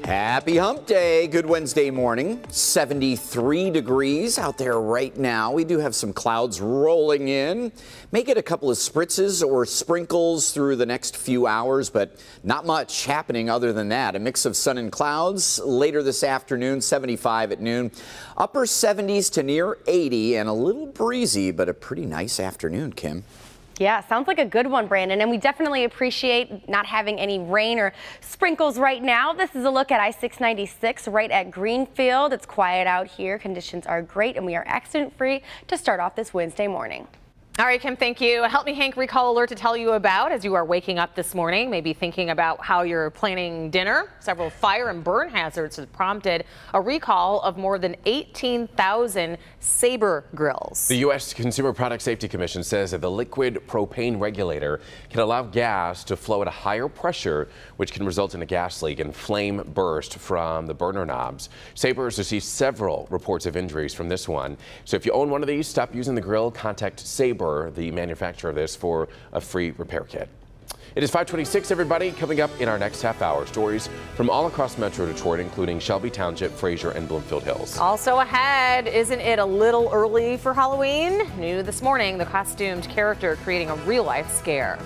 Happy hump day. Good Wednesday morning. 73 degrees out there right now. We do have some clouds rolling in. May get a couple of spritzes or sprinkles through the next few hours, but not much happening other than that. A mix of sun and clouds later this afternoon, 75 at noon. Upper 70s to near 80 and a little breezy, but a pretty nice afternoon, Kim. Yeah, sounds like a good one, Brandon, and we definitely appreciate not having any rain or sprinkles right now. This is a look at I-696 right at Greenfield. It's quiet out here. Conditions are great, and we are accident-free to start off this Wednesday morning. All right, Kim, thank you. Help me, Hank, recall alert to tell you about as you are waking up this morning, maybe thinking about how you're planning dinner. Several fire and burn hazards have prompted a recall of more than 18,000 Sabre grills. The U.S. Consumer Product Safety Commission says that the liquid propane regulator can allow gas to flow at a higher pressure, which can result in a gas leak and flame burst from the burner knobs. Sabre has received several reports of injuries from this one. So if you own one of these, stop using the grill, contact Sabre, the manufacturer of this, for a free repair kit. It is 5:26, everybody. Coming up in our next half hour, stories from all across Metro Detroit, including Shelby Township, Fraser, and Bloomfield Hills. Also ahead, isn't it a little early for Halloween? New this morning, the costumed character creating a real-life scare.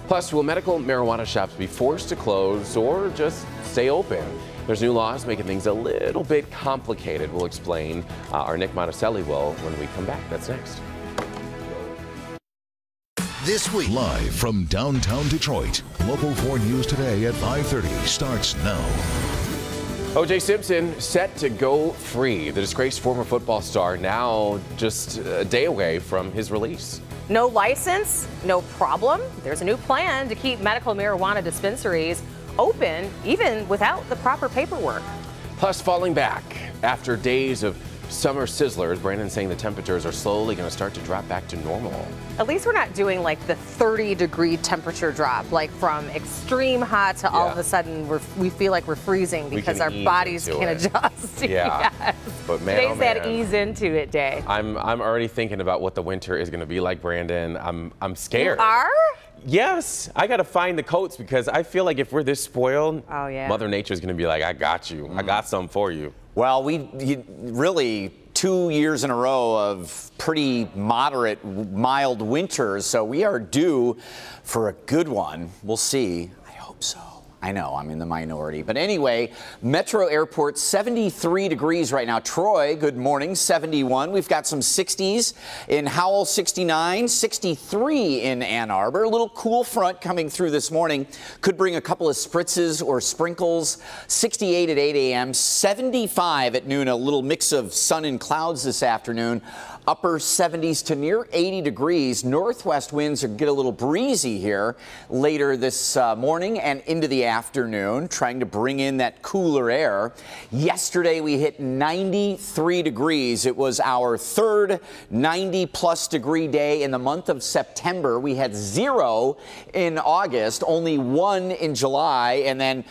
Plus, will medical marijuana shops be forced to close or just stay open? There's new laws making things a little bit complicated. We'll explain. Our Nick Monticelli will when we come back. That's next. This week, live from downtown Detroit, Local 4 News Today at 5:30 starts now. O.J. Simpson set to go free. The disgraced former football star now just a day away from his release. No license, no problem. There's a new plan to keep medical marijuana dispensaries open even without the proper paperwork. Plus, falling back after days of summer sizzlers, Brandon saying the temperatures are slowly going to start to drop back to normal. At least we're not doing like the 30-degree temperature drop, like from extreme hot to all of a sudden we feel like we're freezing because our bodies can adjust. Yeah. Yes. But man, today's that ease into it day. I'm already thinking about what the winter is going to be like, Brandon. I'm scared. You are? Yes, I got to find the coats because I feel like if we're this spoiled, Mother Nature's going to be like, I got you. I got some for you. Well, really 2 years in a row of pretty moderate, mild winters, so we are due for a good one. We'll see. I hope so. I know, I'm in the minority. But anyway, Metro Airport, 73 degrees right now. Troy, good morning, 71. We've got some 60s in Howell, 69, 63 in Ann Arbor. A little cool front coming through this morning. Could bring a couple of spritzes or sprinkles. 68 at 8 a.m., 75 at noon. A little mix of sun and clouds this afternoon. Upper 70s to near 80 degrees. Northwest winds get a little breezy here later this morning and into the afternoon, trying to bring in that cooler air. Yesterday we hit 93 degrees. It was our third 90-plus degree day in the month of September. We had 0 in August, only 1 in July, and then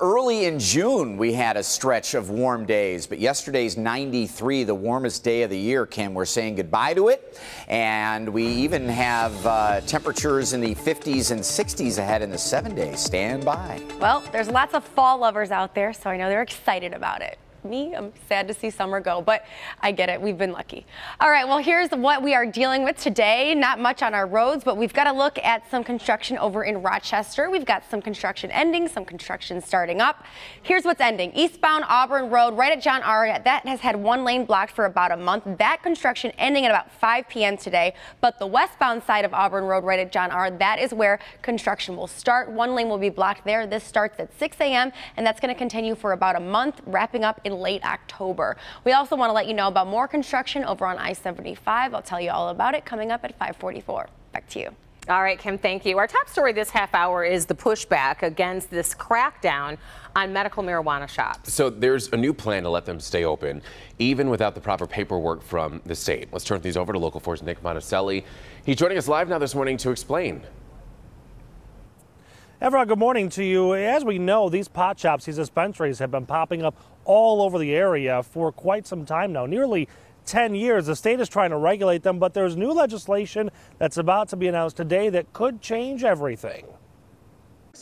early in June we had a stretch of warm days. But yesterday's 93, the warmest day of the year, Kim. We're saying goodbye to it, and we even have temperatures in the 50s and 60s ahead in the 7 days. Stand by. Well, there's lots of fall lovers out there, so I know they're excited about it. Me, I'm sad to see summer go, but I get it. We've been lucky. All right, well, here's what we are dealing with today. Not much on our roads, but we've got to look at some construction over in Rochester. We've got some construction ending, some construction starting up. Here's what's ending. Eastbound Auburn Road, right at John R. That has had one lane blocked for about a month. That construction ending at about 5 p.m. today. But the westbound side of Auburn Road, right at John R., that is where construction will start. One lane will be blocked there. This starts at 6 a.m., and that's going to continue for about a month, wrapping up in late October. We also want to let you know about more construction over on I-75. I'll tell you all about it coming up at 5:44. Back to you. All right, Kim, thank you. Our top story this half hour is the pushback against this crackdown on medical marijuana shops. So there's a new plan to let them stay open, even without the proper paperwork from the state. Let's turn things over to Local 4's Nick Monticelli. He's joining us live now this morning to explain. Everyone, good morning to you. As we know, these pot shops, these dispensaries have been popping up all over the area for quite some time now, nearly 10 years. The state is trying to regulate them, but there's new legislation that's about to be announced today that could change everything.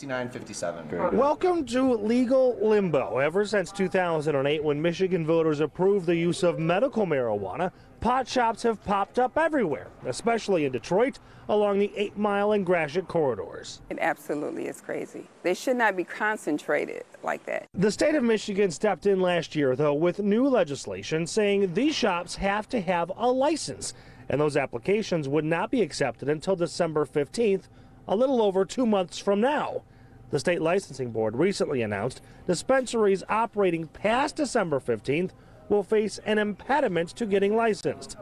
6957. Welcome to legal limbo. Ever since 2008, when Michigan voters approved the use of medical marijuana, pot shops have popped up everywhere, especially in Detroit, along the 8 Mile and Gratiot corridors. It absolutely is crazy. They should not be concentrated like that. The state of Michigan stepped in last year, though, with new legislation saying these shops have to have a license, and those applications would not be accepted until December 15th, a little over 2 months from now. The state licensing board recently announced dispensaries operating past December 15th will face an impediment to getting licensed.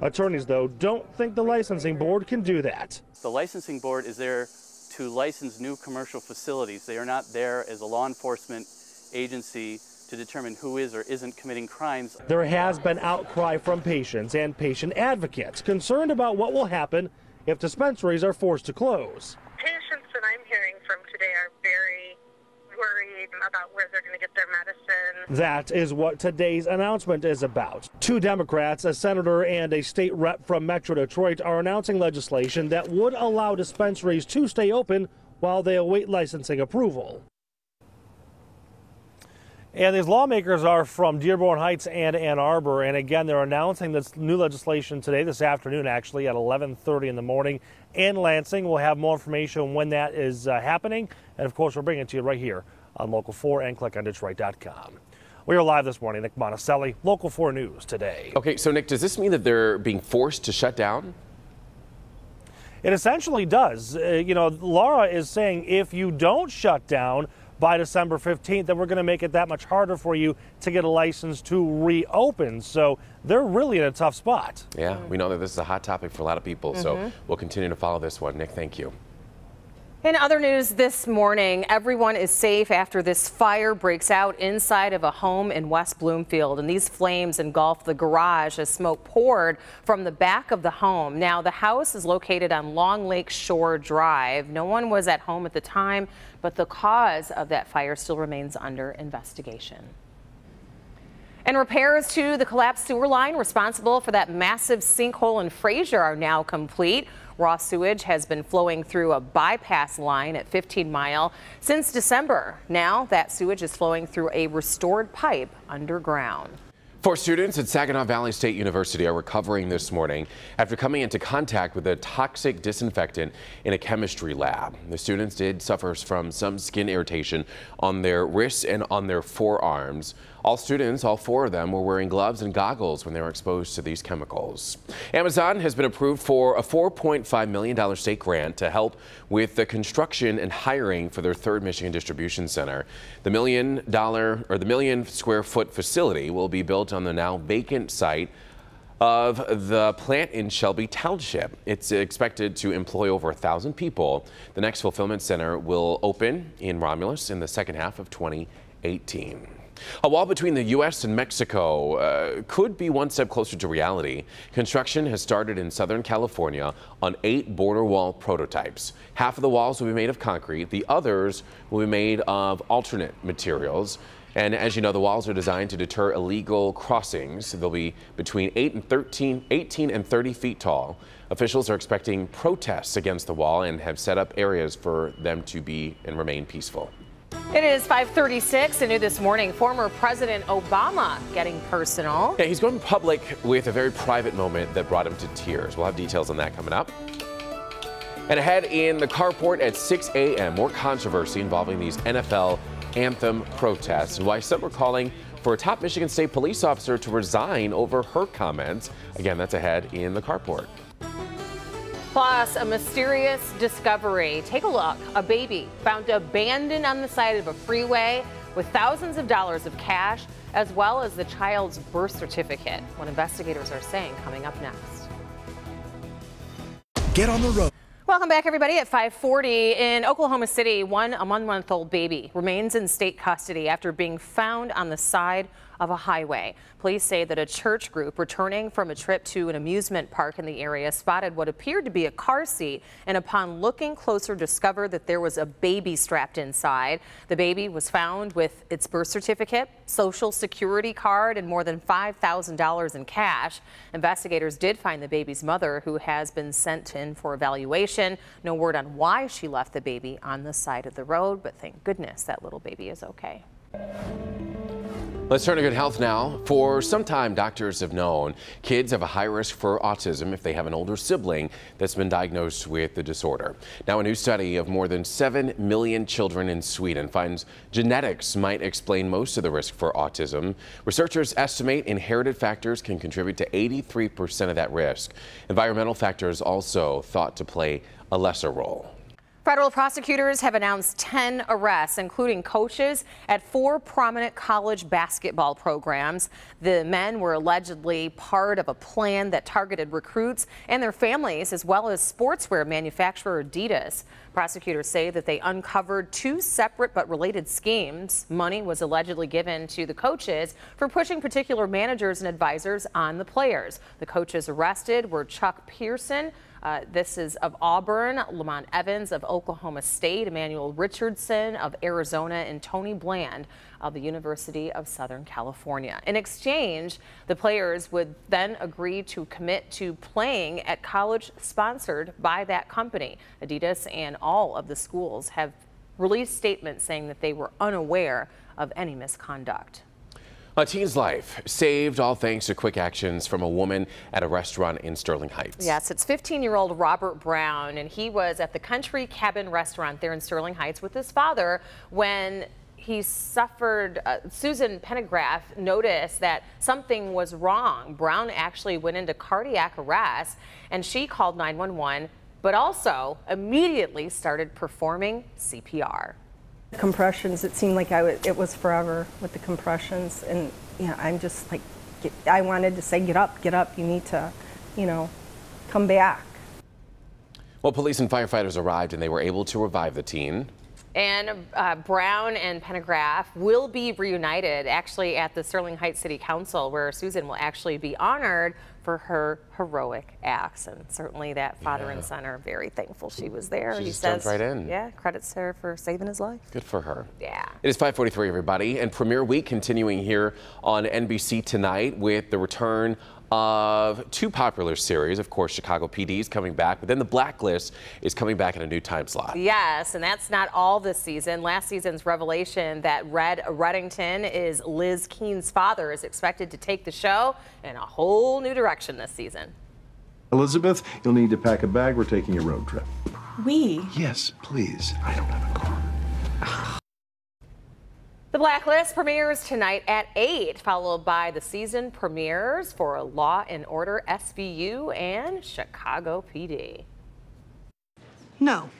Attorneys, though, don't think the licensing board can do that. The licensing board is there to license new commercial facilities. They are not there as a law enforcement agency to determine who is or isn't committing crimes. There has been outcry from patients and patient advocates concerned about what will happen if dispensaries are forced to close. Patients that I'm hearing from today are very worried about where they're going to get their medicine. That is what today's announcement is about. 2 Democrats, a senator and a state rep from Metro Detroit, are announcing legislation that would allow dispensaries to stay open while they await licensing approval. And these lawmakers are from Dearborn Heights and Ann Arbor, and again, they're announcing this new legislation today, this afternoon actually, at 11:30 in the morning in Lansing. We'll have more information when that is happening, and of course, we're bringing it to you right here on Local 4 and clickondetroit.com. We are live this morning. Nick Monticelli, Local 4 News today. Okay, so Nick, does this mean that they're being forced to shut down? It essentially does. Laura is saying if you don't shut down by December 15th, then we're going to make it that much harder for you to get a license to reopen. So they're really in a tough spot. Yeah, we know that this is a hot topic for a lot of people, so we'll continue to follow this one. Nick, thank you. In other news this morning, everyone is safe after this fire breaks out inside of a home in West Bloomfield. And these flames engulfed the garage as smoke poured from the back of the home. Now, the house is located on Long Lake Shore Drive. No one was at home at the time, but the cause of that fire still remains under investigation. And repairs to the collapsed sewer line responsible for that massive sinkhole in Fraser are now complete. Raw sewage has been flowing through a bypass line at 15 Mile since December. Now that sewage is flowing through a restored pipe underground. 4 students at Saginaw Valley State University are recovering this morning after coming into contact with a toxic disinfectant in a chemistry lab. The students did suffer from some skin irritation on their wrists and on their forearms. All students, all 4 of them, were wearing gloves and goggles when they were exposed to these chemicals. Amazon has been approved for a $4.5 million state grant to help with the construction and hiring for their 3rd Michigan distribution center. The $1 million square foot facility will be built on the now vacant site of the plant in Shelby Township. It's expected to employ over 1,000 people. The next fulfillment center will open in Romulus in the second half of 2018. A wall between the U.S. and Mexico could be one step closer to reality. Construction has started in Southern California on 8 border wall prototypes. Half of the walls will be made of concrete. The others will be made of alternate materials. And as you know, the walls are designed to deter illegal crossings. They'll be between 18 and 30 feet tall. Officials are expecting protests against the wall and have set up areas for them to be and remain peaceful. It is 5:36 and new this morning. Former President Obama getting personal. Yeah, he's going public with a very private moment that brought him to tears. We'll have details on that coming up. And ahead in the carport at 6 a.m., more controversy involving these NFL anthem protests and why some are calling for a top Michigan State police officer to resign over her comments. Again, that's ahead in the carport. Plus, a mysterious discovery. Take a look. A baby found abandoned on the side of a freeway with thousands of dollars of cash, as well as the child's birth certificate. What investigators are saying coming up next. Get on the road. Welcome back, everybody. At 5:40 in Oklahoma City, a 1-month-old baby remains in state custody after being found on the side of a highway. Police say that a church group returning from a trip to an amusement park in the area spotted what appeared to be a car seat, and upon looking closer discovered that there was a baby strapped inside. The baby was found with its birth certificate, social security card, and more than $5,000 in cash. Investigators did find the baby's mother, who has been sent in for evaluation. No word on why she left the baby on the side of the road, but thank goodness that little baby is okay. Let's turn to good health now. For some time, doctors have known kids have a high risk for autism if they have an older sibling that's been diagnosed with the disorder. Now, a new study of more than 7 million children in Sweden finds genetics might explain most of the risk for autism. Researchers estimate inherited factors can contribute to 83% of that risk. Environmental factors also thought to play a lesser role. Federal prosecutors have announced 10 arrests, including coaches at 4 prominent college basketball programs. The men were allegedly part of a plan that targeted recruits and their families, as well as sportswear manufacturer Adidas. Prosecutors say that they uncovered 2 separate but related schemes. Money was allegedly given to the coaches for pushing particular managers and advisors on the players. The coaches arrested were Chuck Pearson, this is of Auburn, Lamont Evans of Oklahoma State, Emmanuel Richardson of Arizona, and Tony Bland of the University of Southern California. In exchange, the players would then agree to commit to playing at college sponsored by that company. Adidas and all of the schools have released statements saying that they were unaware of any misconduct. A teen's life saved all thanks to quick actions from a woman at a restaurant in Sterling Heights. Yes, it's 15-year-old Robert Brown, and he was at the Country Cabin restaurant there in Sterling Heights with his father when he suffered. Susan Pennegraff noticed that something was wrong. Brown actually went into cardiac arrest, and she called 911, but also immediately started performing CPR. Compressions, it seemed like it was forever with the compressions, and I'm just like, I wanted to say, get up, you need to, come back. Well, police and firefighters arrived and they were able to revive the teen. And Brown and Pennegraff will be reunited actually at the Sterling Heights City Council, where Susan will actually be honored for her heroic acts. And certainly that father and son are very thankful she was there. She just jumped right in. Yeah, credits her for saving his life. Good for her. Yeah. It is 5:43, everybody, and Premiere Week continuing here on NBC tonight with the return of 2 popular series. Of course, Chicago PD is coming back, but then The Blacklist is coming back in a new time slot. Yes, and that's not all this season. Last season's revelation that Red Reddington is Liz Keene's father is expected to take the show in a whole new direction this season. Elizabeth, you'll need to pack a bag. We're taking a road trip. We? Yes, please. I don't have a car. The Blacklist premieres tonight at 8, followed by the season premieres for Law and Order SVU and Chicago PD. No.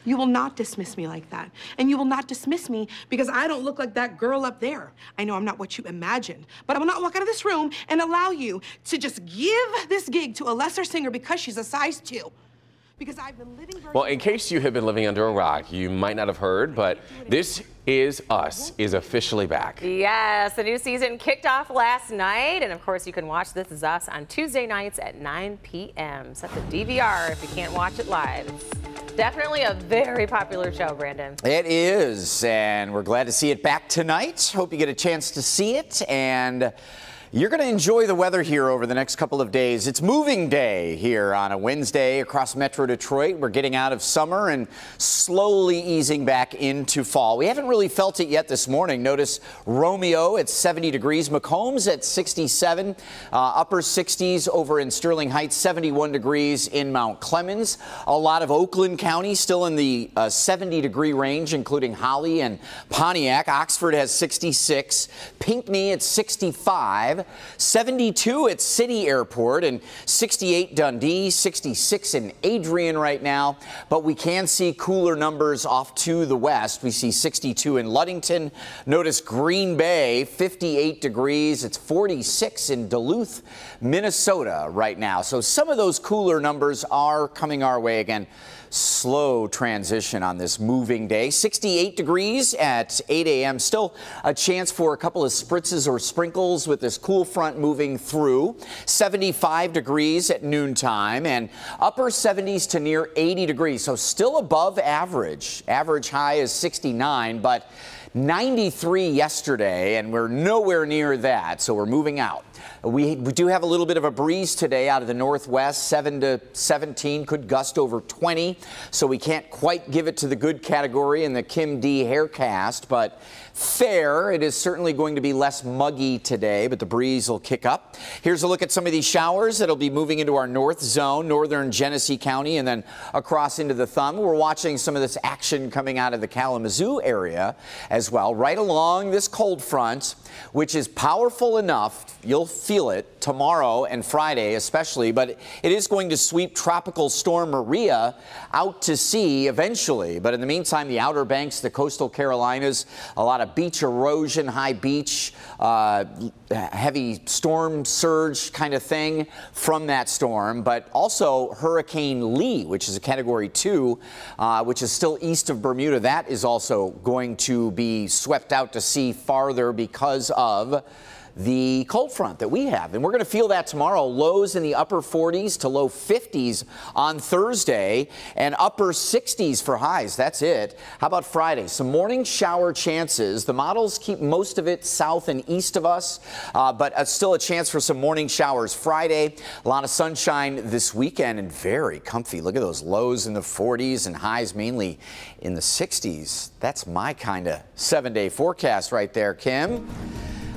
You will not dismiss me like that. And you will not dismiss me because I don't look like that girl up there. I know I'm not what you imagined, but I will not walk out of this room and allow you to just give this gig to a lesser singer because she's a size 2. Because I've been living Well, in case you have been living under a rock, you might not have heard, but This Is Us is officially back. Yes, the new season kicked off last night, and of course you can watch This Is Us on Tuesday nights at 9 p.m. Set the DVR if you can't watch it live. It's definitely a very popular show, Brandon. It is, and we're glad to see it back tonight. Hope you get a chance to see it, and you're going to enjoy the weather here over the next couple of days. It's moving day here on a Wednesday across Metro Detroit. We're getting out of summer and slowly easing back into fall. We haven't really felt it yet this morning. Notice Romeo at 70 degrees, McCombs at 67, upper 60s over in Sterling Heights, 71 degrees in Mount Clemens. A lot of Oakland County still in the 70-degree range, including Holly and Pontiac. Oxford has 66, Pinckney at 65. 72 at City Airport, and 68 Dundee, 66 in Adrian right now. But we can see cooler numbers off to the west. We see 62 in Ludington. Notice Green Bay, 58 degrees. It's 46 in Duluth, Minnesota right now. So some of those cooler numbers are coming our way again. slow transition on this moving day. 68 degrees at 8 a.m. Still a chance for a couple of spritzes or sprinkles with this cool front moving through. 75 degrees at noontime and upper 70s to near 80 degrees. So still above average. Average high is 69, but 93 yesterday, and we're nowhere near that, so we're moving out. We do have a little bit of a breeze today out of the northwest, 7 to 17, could gust over 20, so we can't quite give it to the good category in the Kim D haircast, but fair. It is certainly going to be less muggy today, but the breeze will kick up. Here's a look at some of these showers that'll be moving into our north zone, northern Genesee County, and then across into the Thumb. We're watching some of this action coming out of the Kalamazoo area as well, right along this cold front, which is powerful enough, you'll feel it tomorrow and Friday especially, but it is going to sweep Tropical Storm Maria out to sea eventually. But in the meantime, the Outer Banks, the coastal Carolinas, a lot of beach erosion, high beach, heavy storm surge kind of thing from that storm, but also Hurricane Lee, which is a Category 2, which is still east of Bermuda. That is also going to be swept out to sea farther because of the cold front that we have. And we're going to feel that tomorrow. Lows in the upper 40s to low 50s on Thursday and upper 60s for highs. That's it. How about Friday? Some morning shower chances. The models keep most of it south and east of us, but still a chance for some morning showers Friday. A lot of sunshine this weekend and very comfy. Look at those lows in the 40s and highs mainly in the 60s. That's my kind of 7-day forecast right there, Kim.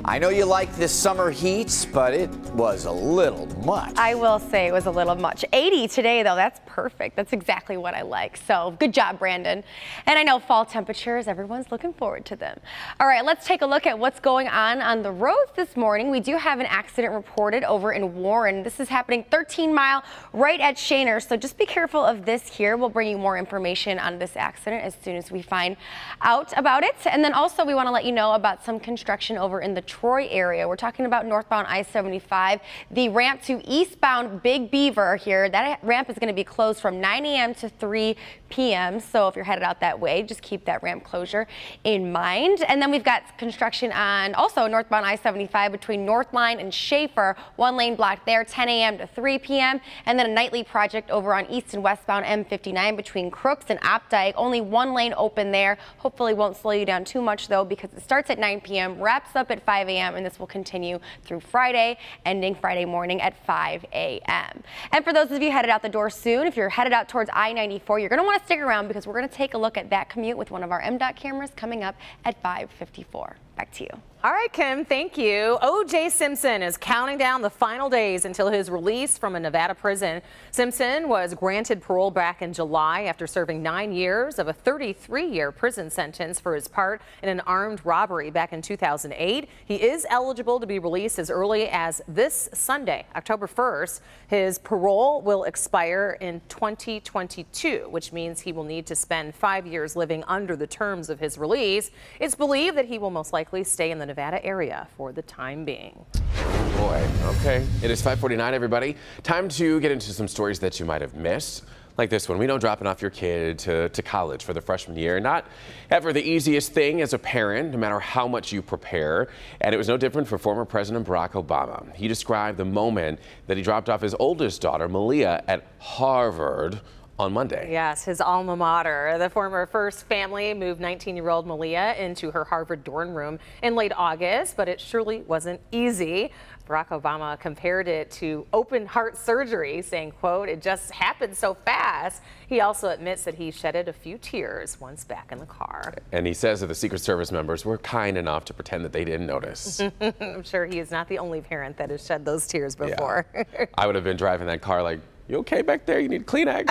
I know you like this summer heat, but it was a little much. I will say it was a little much. 80 today, though, that's perfect. That's exactly what I like. So good job, Brandon. And I know fall temperatures, everyone's looking forward to them. All right, let's take a look at what's going on the roads this morning. We do have an accident reported over in Warren. This is happening 13 Mile right at Shaner. So just be careful of this here. We'll bring you more information on this accident as soon as we find out about it. And then also we want to let you know about some construction over in the Troy area. We're talking about northbound I-75, the ramp to eastbound Big Beaver here. That ramp is going to be closed from 9 a.m. to 3 p.m. So if you're headed out that way, just keep that ramp closure in mind. And then we've got construction on also northbound I-75 between Northline and Schaefer, one lane blocked there, 10 a.m. to 3 p.m. And then a nightly project over on east and westbound M59 between Crooks and Opdyke, only one lane open there. Hopefully won't slow you down too much though, because it starts at 9 p.m., wraps up at 5 a.m. and this will continue through Friday, ending Friday morning at 5 a.m. And for those of you headed out the door soon, if you're headed out towards I-94, you're going to want to stick around because we're going to take a look at that commute with one of our MDOT cameras coming up at 5:54. Back to you. All right, Kim, thank you. O.J. Simpson is counting down the final days until his release from a Nevada prison. Simpson was granted parole back in July after serving 9 years of a 33-year prison sentence for his part in an armed robbery back in 2008. He is eligible to be released as early as this Sunday, October 1st. His parole will expire in 2022, which means he will need to spend 5 years living under the terms of his release. It's believed that he will most likely stay in the Nevada area for the time being. Oh boy. Okay. It is 5:49, everybody. Time to get into some stories that you might have missed. Like this one. We know dropping off your kid to college for the freshman year, not ever the easiest thing as a parent, no matter how much you prepare. And it was no different for former President Barack Obama. He described the moment that he dropped off his oldest daughter, Malia, at Harvard on Monday. Yes, his alma mater. The former First family moved 19-year-old Malia into her Harvard dorm room in late August, but it surely wasn't easy. Barack Obama compared it to open heart surgery, saying, quote, "It just happened so fast." He also admits that he shedded a few tears once back in the car. And he says that the Secret Service members were kind enough to pretend that they didn't notice. I'm sure he is not the only parent that has shed those tears before. Yeah. I would have been driving that car like, "You okay back there? You need Kleenex."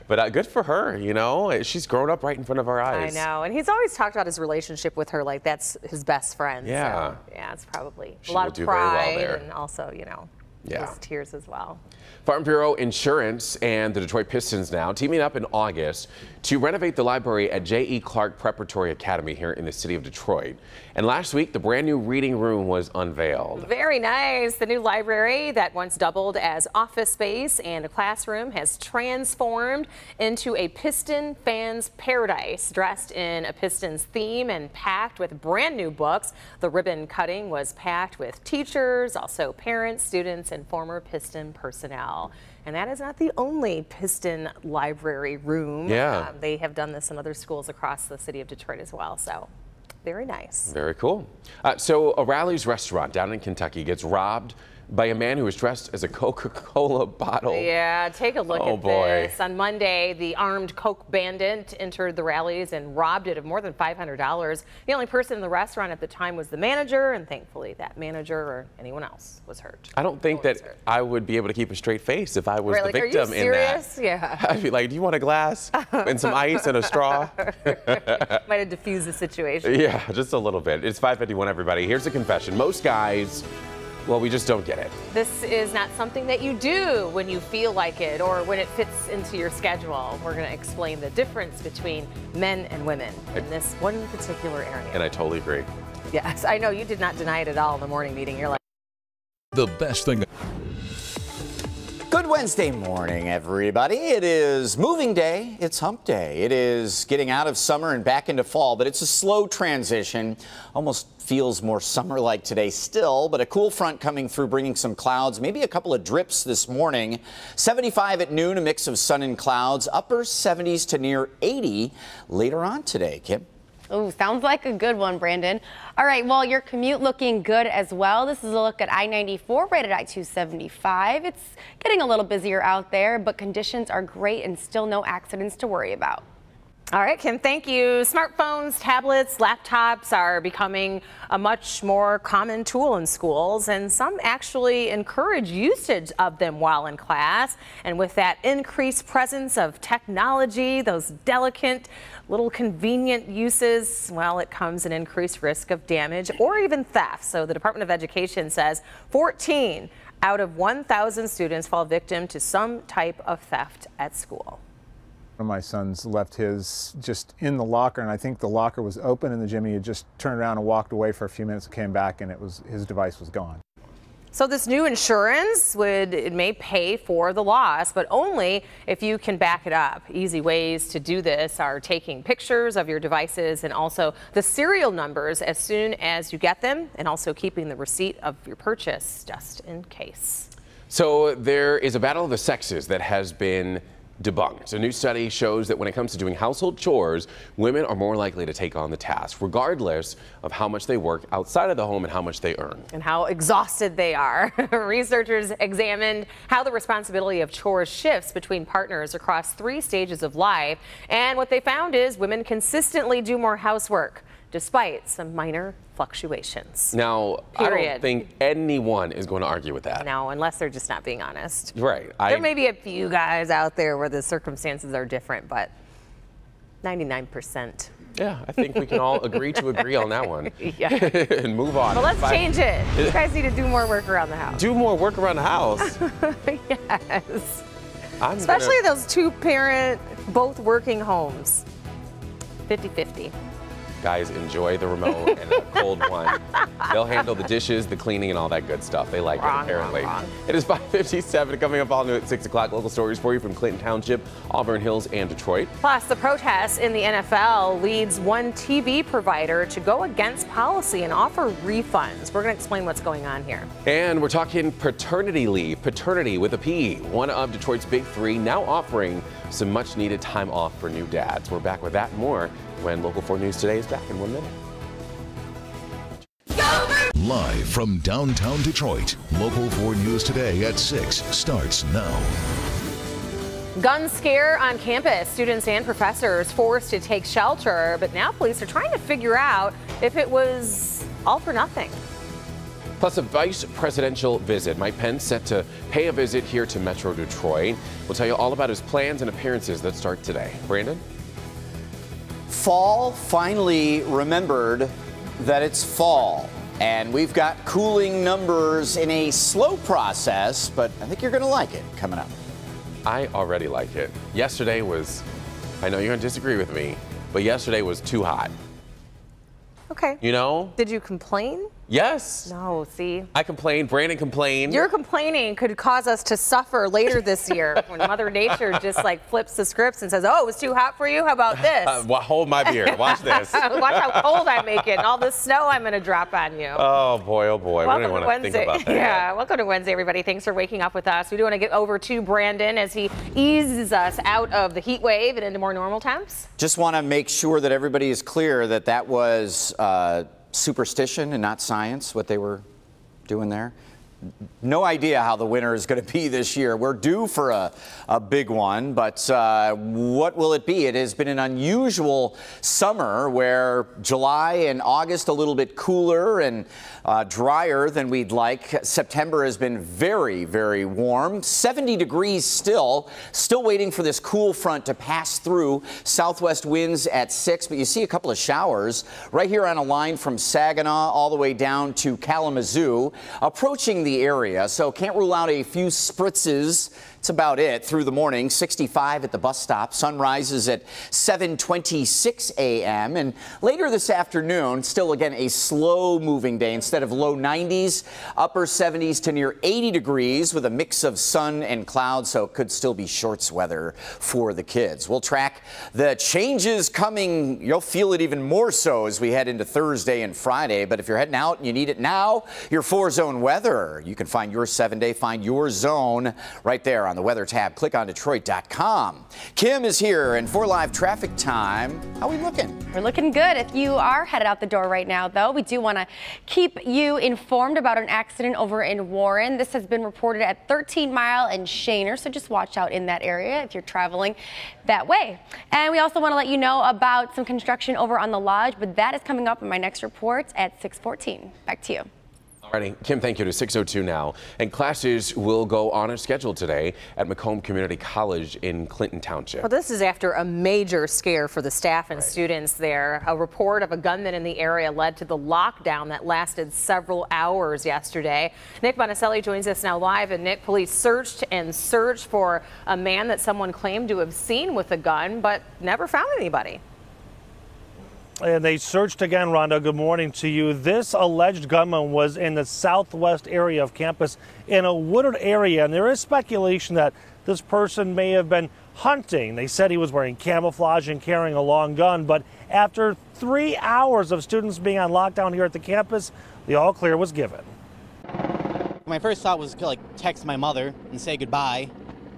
But good for her, you know. She's grown up right in front of our eyes. I know. And he's always talked about his relationship with her like that's his best friend. Yeah. So, yeah, it's probably She a lot will of do very well pride there. and also, you know, Yeah. those tears as well. Farm Bureau Insurance and the Detroit Pistons now teaming up in August to renovate the library at J.E. Clark Preparatory Academy here in the city of Detroit. And last week, the brand new reading room was unveiled. Very nice. The new library that once doubled as office space and a classroom has transformed into a Piston fan's paradise, dressed in a Pistons theme and packed with brand new books. The ribbon cutting was packed with teachers, also parents, students, and former Piston personnel. And that is not the only Piston library room. Yeah. They have done this in other schools across the city of Detroit as well. So very nice. Very cool. So O'Reilly's restaurant down in Kentucky gets robbed by a man who was dressed as a Coca-Cola bottle. Yeah, take a look at this. On Monday, the armed Coke bandit entered the Rallies and robbed it of more than $500. The only person in the restaurant at the time was the manager, and thankfully that manager or anyone else was hurt. I don't think that I would be able to keep a straight face if I was the victim in that. Yeah. I'd be like, do you want a glass and some ice and a straw? Might have diffused the situation. Yeah, just a little bit. It's 5:51, everybody. Here's a confession. Most guys, well, we just don't get it. This is not something that you do when you feel like it or when it fits into your schedule. We're going to explain the difference between men and women in this one particular area. And I totally agree. Yes, I know you did not deny it at all in the morning meeting. You're like, The best thing. Good Wednesday morning, everybody. It is moving day. It's hump day. It is getting out of summer and back into fall, but it's a slow transition. Almost feels more summer-like today still, but a cool front coming through, bringing some clouds, maybe a couple of drips this morning. 75 at noon, a mix of sun and clouds. Upper 70s to near 80 later on today. Kim? Oh, sounds like a good one, Brandon. All right, well, your commute looking good as well. This is a look at I-94 right at I-275. It's getting a little busier out there, but conditions are great and still no accidents to worry about. all right, Kim, thank you. Smartphones, tablets, laptops are becoming a much more common tool in schools, and some actually encourage usage of them while in class. And with that increased presence of technology, those delicate, little convenient uses, well, it comes an increased risk of damage or even theft. So the Department of Education says 14 out of 1,000 students fall victim to some type of theft at school. One of my sons left his just in the locker, and I think the locker was open in the gym. He had just turned around and walked away for a few minutes and came back, and his device was gone. So this new insurance may pay for the loss, but only if you can back it up. Easy ways to do this are taking pictures of your devices and also the serial numbers as soon as you get them, and also keeping the receipt of your purchase just in case. So there is a battle of the sexes that has been debunked. A new study shows that when it comes to doing household chores, women are more likely to take on the task, regardless of how much they work outside of the home and how much they earn. And how exhausted they are. Researchers examined how the responsibility of chores shifts between partners across 3 stages of life. And what they found is women consistently do more housework, despite some minor fluctuations. Now, I don't think anyone is going to argue with that. No, unless they're just not being honest. Right. There may be a few guys out there where the circumstances are different, but 99%. Yeah, I think we can all agree to agree on that one. Yeah. And move on. Well, let's change it. You guys need to do more work around the house. Do more work around the house. Yes. Especially those 2-parent, both working homes. 50-50. Guys, enjoy the remote and a cold one. They'll handle the dishes, the cleaning, and all that good stuff. They like it, apparently. Wrong. It is 5:57. Coming up all new at 6 o'clock. Local stories for you from Clinton Township, Auburn Hills, and Detroit. Plus, the protests in the NFL leads one TV provider to go against policy and offer refunds. We're going to explain what's going on here. And we're talking paternity leave, paternity with a P. One of Detroit's big 3 now offering some much needed time off for new dads. We're back with that and more when Local 4 News Today is back in 1 minute. Live from downtown Detroit, Local 4 News Today at 6 starts now. Gun scare on campus. Students and professors forced to take shelter, but now police are trying to figure out if it was all for nothing. Plus a vice presidential visit. Mike Pence set to pay a visit here to Metro Detroit. We'll tell you all about his plans and appearances that start today. Brandon? Fall finally remembered that it's fall. And we've got cooling numbers in a slow process, but I think you're going to like it coming up. I already like it. Yesterday was, I know you're going to disagree with me, but yesterday was too hot. Okay. You know? Did you complain? Yes. No, see? I complained. Brandon complained. Your complaining could cause us to suffer later this year when Mother Nature just like flips the scripts and says, oh, it was too hot for you? How about this? Well, hold my beer. Watch this. Watch how cold I make it and all the snow I'm going to drop on you. Oh, boy, oh, boy. Welcome We don't even want to think about that. Yeah, welcome to Wednesday, everybody. Thanks for waking up with us. We do want to get over to Brandon as he eases us out of the heat wave and into more normal temps. Just want to make sure that everybody is clear that that was superstition and not science, what they were doing there. No idea how the winter is going to be this year. We're due for a big one, but what will it be? It has been an unusual summer where July and August a little bit cooler and drier than we'd like. September has been very, very warm. 70 degrees still waiting for this cool front to pass through. Southwest winds at 6, but you see a couple of showers right here on a line from Saginaw all the way down to Kalamazoo, approaching the area, so can't rule out a few spritzes. That's about it through the morning. 65 at the bus stop. Sun rises at 7:26 a.m. And later this afternoon, still again a slow moving day. Instead of low 90s, upper 70s to near 80 degrees with a mix of sun and clouds, so it could still be shorts weather for the kids. We'll track the changes coming. You'll feel it even more so as we head into Thursday and Friday. But if you're heading out and you need it now, your 4-zone weather. You can find your 7-day, find your zone right there on the weather tab. Click on Detroit.com. Kim is here, and for live traffic time, how are we looking? We're looking good. If you are headed out the door right now, though, we do want to keep you informed about an accident over in Warren. This has been reported at 13 Mile and Shaner, so just watch out in that area if you're traveling that way. And we also want to let you know about some construction over on the Lodge, but that is coming up in my next report at 6:14. Back to you. Alrighty, Kim, thank you. To 6:02 now. And classes will go on a schedule today at Macomb Community College in Clinton Township. Well, this is after a major scare for the staff and students there. A report of a gunman in the area led to the lockdown that lasted several hours yesterday. Nick Bonicelli joins us now live. And Nick, police searched and searched for a man that someone claimed to have seen with a gun, but never found anybody. And they searched again, Rhonda. Good morning to you. This alleged gunman was in the southwest area of campus in a wooded area, and there is speculation that this person may have been hunting. They said he was wearing camouflage and carrying a long gun, but after 3 hours of students being on lockdown here at the campus, the all clear was given. My first thought was to text my mother and say goodbye,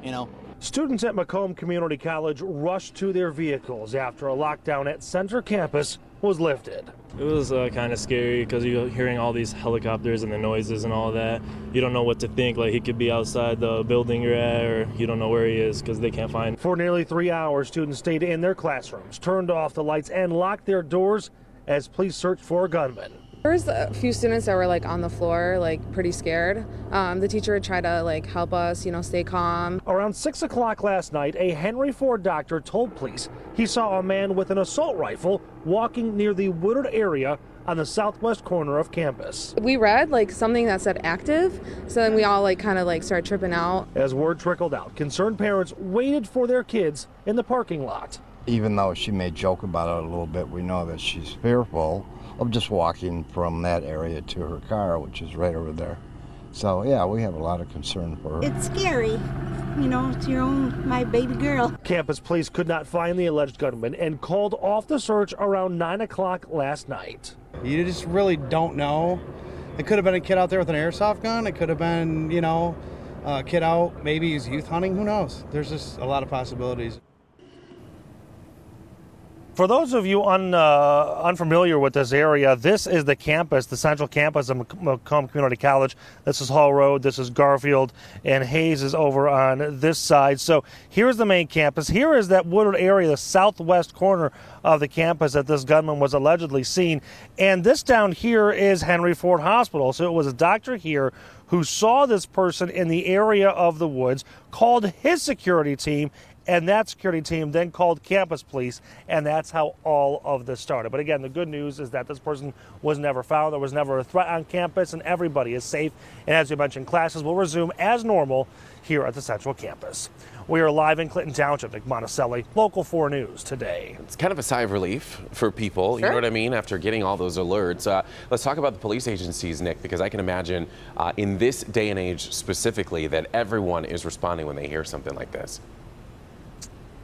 you know. Students at Macomb Community College rushed to their vehicles after a lockdown at Center Campus was lifted. It was kind of scary because you're hearing all these helicopters and the noises and all that. You don't know what to think. Like, he could be outside the building you're at, or you don't know where he is because they can't find him. For nearly 3 hours, students stayed in their classrooms, turned off the lights, and locked their doors as police searched for a gunman. There was a few students that were on the floor, pretty scared. The teacher would try to help us, stay calm. Around 6 o'clock last night, a Henry Ford doctor told police he saw a man with an assault rifle walking near the wooded area on the southwest corner of campus. We read something that said active, so then we all started tripping out. As word trickled out, concerned parents waited for their kids in the parking lot. Even though she may joke about it a little bit, we know that she's fearful of just walking from that area to her car, which is right over there. So yeah, we have a lot of concern for her. It's scary, it's my baby girl. Campus police could not find the alleged gunman and called off the search around 9 o'clock last night. You just really don't know. It could have been a kid out there with an airsoft gun. It could have been, a kid out, maybe he's youth hunting, who knows? There's just a lot of possibilities. For those of you unfamiliar with this area, this is the campus, the central campus of Macomb Community College. This is Hall Road, this is Garfield, and Hayes is over on this side. So here's the main campus. Here is that wooded area, the southwest corner of the campus that this gunman was allegedly seen. And this down here is Henry Ford Hospital. So it was a doctor here who saw this person in the area of the woods, called his security team, and that security team then called campus police, and that's how all of this started. But again, the good news is that this person was never found. There was never a threat on campus, and everybody is safe. And as you mentioned, classes will resume as normal here at the Central Campus. We are live in Clinton Township. Nick Monticelli, Local 4 News today. It's kind of a sigh of relief for people, Sure. you know what I mean, after getting all those alerts. Let's talk about the police agencies, Nick, because I can imagine in this day and age specifically that everyone is responding when they hear something like this.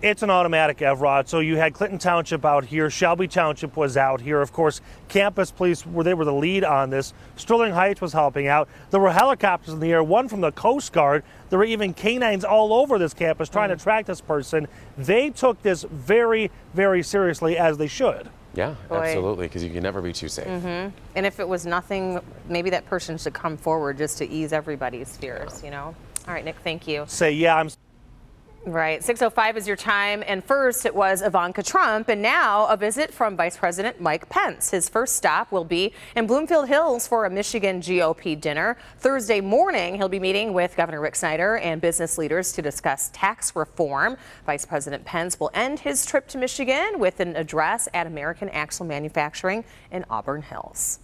It's an automatic, Evrod. So you had Clinton Township out here. Shelby Township was out here. Of course, campus police were the lead on this. Sterling Heights was helping out. There were helicopters in the air, one from the Coast Guard. There were even canines all over this campus trying to track this person. They took this very, very seriously, as they should. Yeah, Boy. absolutely, because you can never be too safe. And if it was nothing, maybe that person should come forward just to ease everybody's fears, you know? All right, Nick, thank you. Say, yeah, I'm... Right, 6:05 is your time, and first it was Ivanka Trump, and now a visit from Vice President Mike Pence. His first stop will be in Bloomfield Hills for a Michigan GOP dinner. Thursday morning, he'll be meeting with Governor Rick Snyder and business leaders to discuss tax reform. Vice President Pence will end his trip to Michigan with an address at American Axle Manufacturing in Auburn Hills.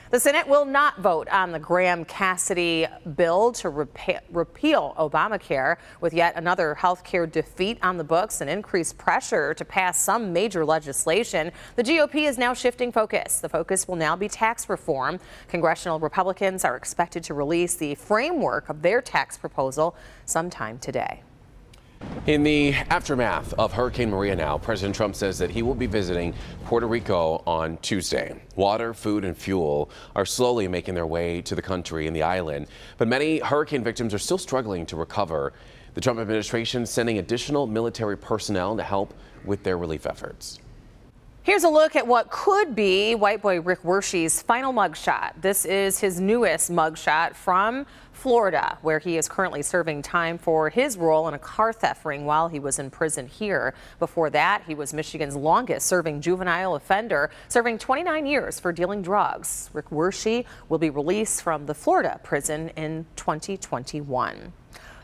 The Senate will not vote on the Graham-Cassidy bill to repeal Obamacare, with yet another health care defeat on the books and increased pressure to pass some major legislation. The GOP is now shifting focus. The focus will now be tax reform. Congressional Republicans are expected to release the framework of their tax proposal sometime today. In the aftermath of Hurricane Maria now, President Trump says that he will be visiting Puerto Rico on Tuesday. Water, food, and fuel are slowly making their way to the country and the island, but many hurricane victims are still struggling to recover. The Trump administration sending additional military personnel to help with their relief efforts. Here's a look at what could be white boy Rick Wershe's final mugshot. This is his newest mugshot from Florida, where he is currently serving time for his role in a car theft ring while he was in prison here. Before that, he was Michigan's longest serving juvenile offender, serving 29 years for dealing drugs. Rick Wershe will be released from the Florida prison in 2021.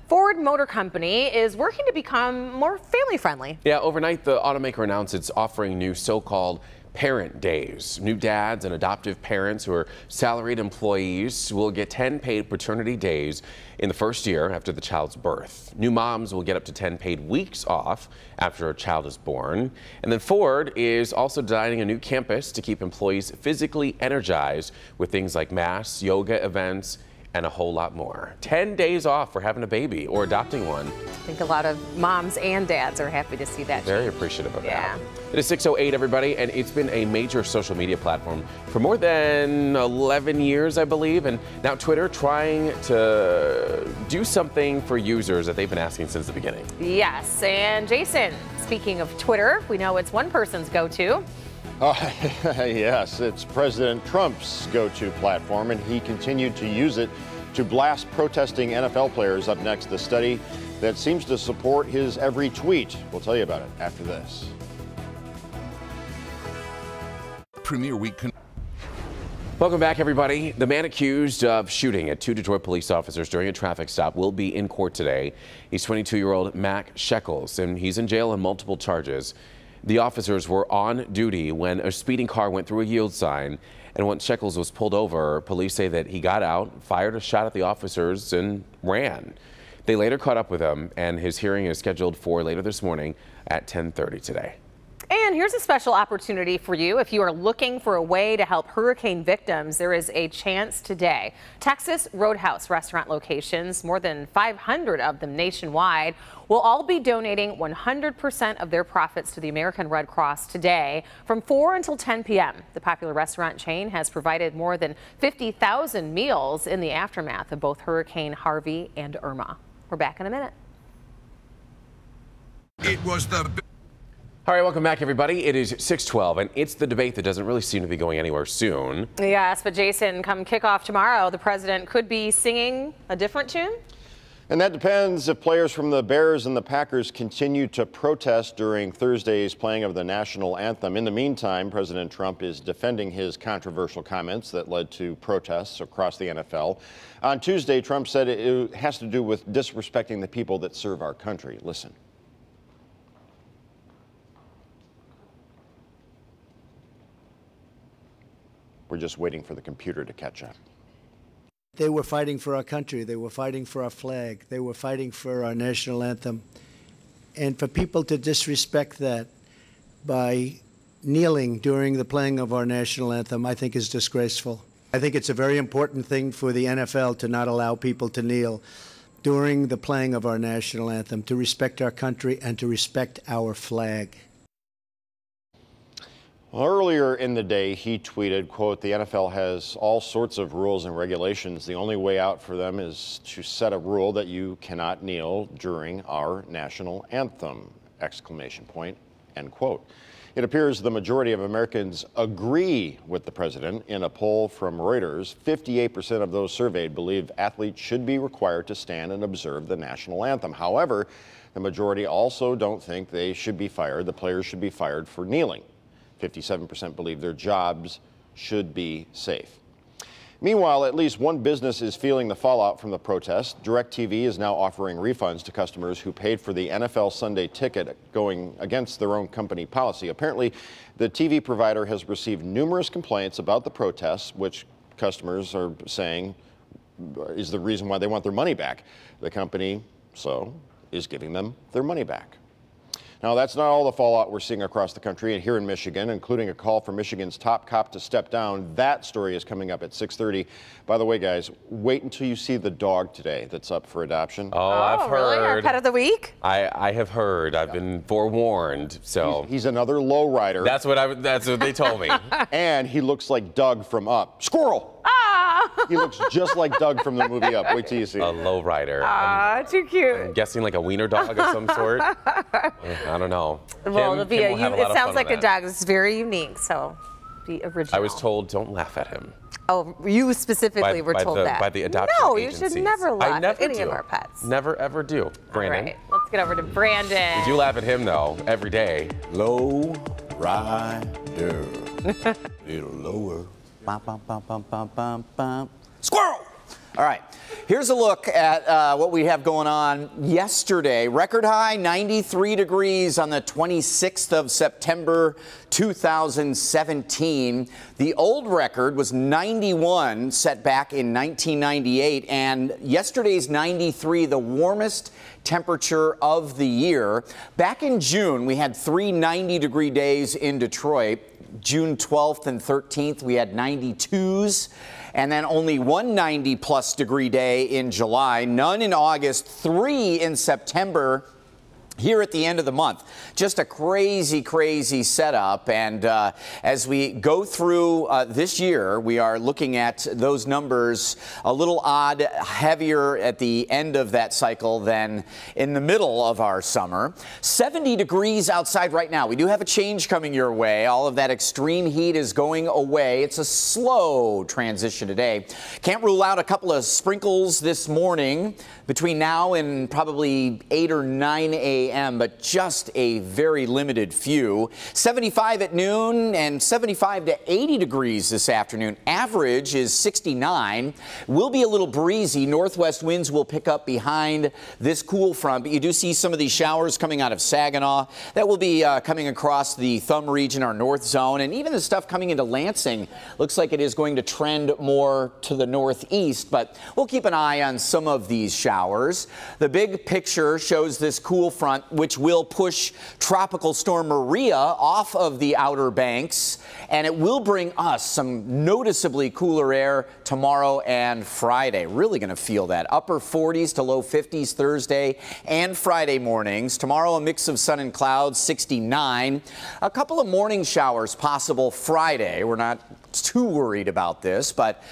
Ford Motor Company is working to become more family-friendly. Yeah, overnight, the automaker announced it's offering new so-called parent days. New dads and adoptive parents who are salaried employees will get 10 paid paternity days in the first year after the child's birth. New moms will get up to 10 paid weeks off after a child is born. And then Ford is also designing a new campus to keep employees physically energized with things like mass, yoga events, and a whole lot more. 10 days off for having a baby or adopting one. I think a lot of moms and dads are happy to see that. Very appreciative of Yeah. that. It is 6:08, everybody, and it's been a major social media platform for more than 11 years, I believe, and now Twitter trying to do something for users that they've been asking since the beginning. Yes, and Jason, speaking of Twitter, we know it's one person's go-to. Yes, it's President Trump's go-to platform, and he continued to use it to blast protesting NFL players. Up next, the study that seems to support his every tweet. We'll tell you about it after this. Premier Week. Welcome back, everybody. The man accused of shooting at 2 Detroit police officers during a traffic stop will be in court today. He's 22-year-old Mac Shekels, and he's in jail on multiple charges. The officers were on duty when a speeding car went through a yield sign, and once Shekels was pulled over, police say that he got out, fired a shot at the officers, and ran. They later caught up with him, and his hearing is scheduled for later this morning at 10:30 today. And here's a special opportunity for you. If you are looking for a way to help hurricane victims, there is a chance today. Texas Roadhouse restaurant locations, more than 500 of them nationwide, will all be donating 100% of their profits to the American Red Cross today from 4 until 10 p.m. The popular restaurant chain has provided more than 50,000 meals in the aftermath of both Hurricane Harvey and Irma. We're back in a minute. It was the... All right, welcome back, everybody. It is 6:12, and it's the debate that doesn't really seem to be going anywhere soon. Yes, but Jason, come kickoff tomorrow, the president could be singing a different tune? And that depends if players from the Bears and the Packers continue to protest during Thursday's playing of the national anthem. In the meantime, President Trump is defending his controversial comments that led to protests across the NFL. On Tuesday, Trump said it has to do with disrespecting the people that serve our country. Listen. We're just waiting for the computer to catch up. They were fighting for our country. They were fighting for our flag. They were fighting for our national anthem. And for people to disrespect that by kneeling during the playing of our national anthem, I think is disgraceful. I think it's a very important thing for the NFL to not allow people to kneel during the playing of our national anthem, to respect our country and to respect our flag. Well, earlier in the day, he tweeted, quote, "The NFL has all sorts of rules and regulations. The only way out for them is to set a rule that you cannot kneel during our national anthem, exclamation point," end quote. It appears the majority of Americans agree with the president. In a poll from Reuters, 58% of those surveyed believe athletes should be required to stand and observe the national anthem. However, the majority also don't think they should be fired. The players should be fired for kneeling. 57% believe their jobs should be safe. Meanwhile, at least one business is feeling the fallout from the protest. DirecTV is now offering refunds to customers who paid for the NFL Sunday ticket, going against their own company policy. Apparently, the TV provider has received numerous complaints about the protests, which customers are saying is the reason why they want their money back. The company, is giving them their money back. Now, that's not all the fallout we're seeing across the country and here in Michigan, including a call for Michigan's top cop to step down. That story is coming up at 6:30. By the way, guys, wait until you see the dog today that's up for adoption. Oh, I've heard. Really? Our pet of the week? I have heard. I've been forewarned. So he's another lowrider. That's what they told me. And he looks like Doug from Up. Squirrel! He looks just like Doug from the movie Up. Wait till you see it. A lowrider. Too cute. I'm guessing like a wiener dog of some sort. I don't know. Well, Kim will have a lot it of sounds fun like with a that. dog. It's very unique, so be original. I was told don't laugh at him. Oh, you specifically were told that. By the adoption No, agencies. you should never laugh I never at any do. of our pets. Never ever do. Brandon. All right, let's get over to Brandon. We do laugh at him though every day. Low rider. Little lower. Bum, bum, bum, bum, bum, bum, bum. Squirrel! All right, here's a look at what we have going on yesterday. Record high, 93 degrees on the 26th of September, 2017. The old record was 91, set back in 1998, and yesterday's 93, the warmest temperature of the year. Back in June, we had 3 90-degree days in Detroit. June 12th and 13th, we had 92s. And then only 1 90-plus degree day in July, none in August, 3 in September. Here at the end of the month, just a crazy, crazy setup. And as we go through this year, we are looking at those numbers a little odd, heavier at the end of that cycle than in the middle of our summer. 70 degrees outside right now. We do have a change coming your way. All of that extreme heat is going away. It's a slow transition today. Can't rule out a couple of sprinkles this morning between now and probably 8 or 9 a.m., but just a very limited few. 75 at noon and 75 to 80 degrees this afternoon. Average is 69. Will be a little breezy. Northwest winds will pick up behind this cool front, but you do see some of these showers coming out of Saginaw. That will be coming across the Thumb region, our north zone, and even the stuff coming into Lansing looks like it is going to trend more to the northeast, but we'll keep an eye on some of these showers. The big picture shows this cool front, which will push Tropical Storm Maria off of the Outer Banks, and it will bring us some noticeably cooler air tomorrow and Friday. Really going to feel that. Upper 40s to low 50s Thursday and Friday mornings. Tomorrow, a mix of sun and clouds, 69. A couple of morning showers possible Friday. We're not too worried about this, but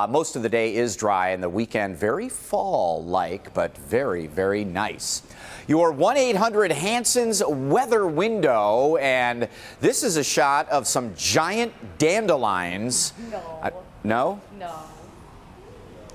most of the day is dry, and the weekend very fall-like, but very, very nice. Your 1-800-Hanson's weather window, and this is a shot of some giant dandelions. No? No.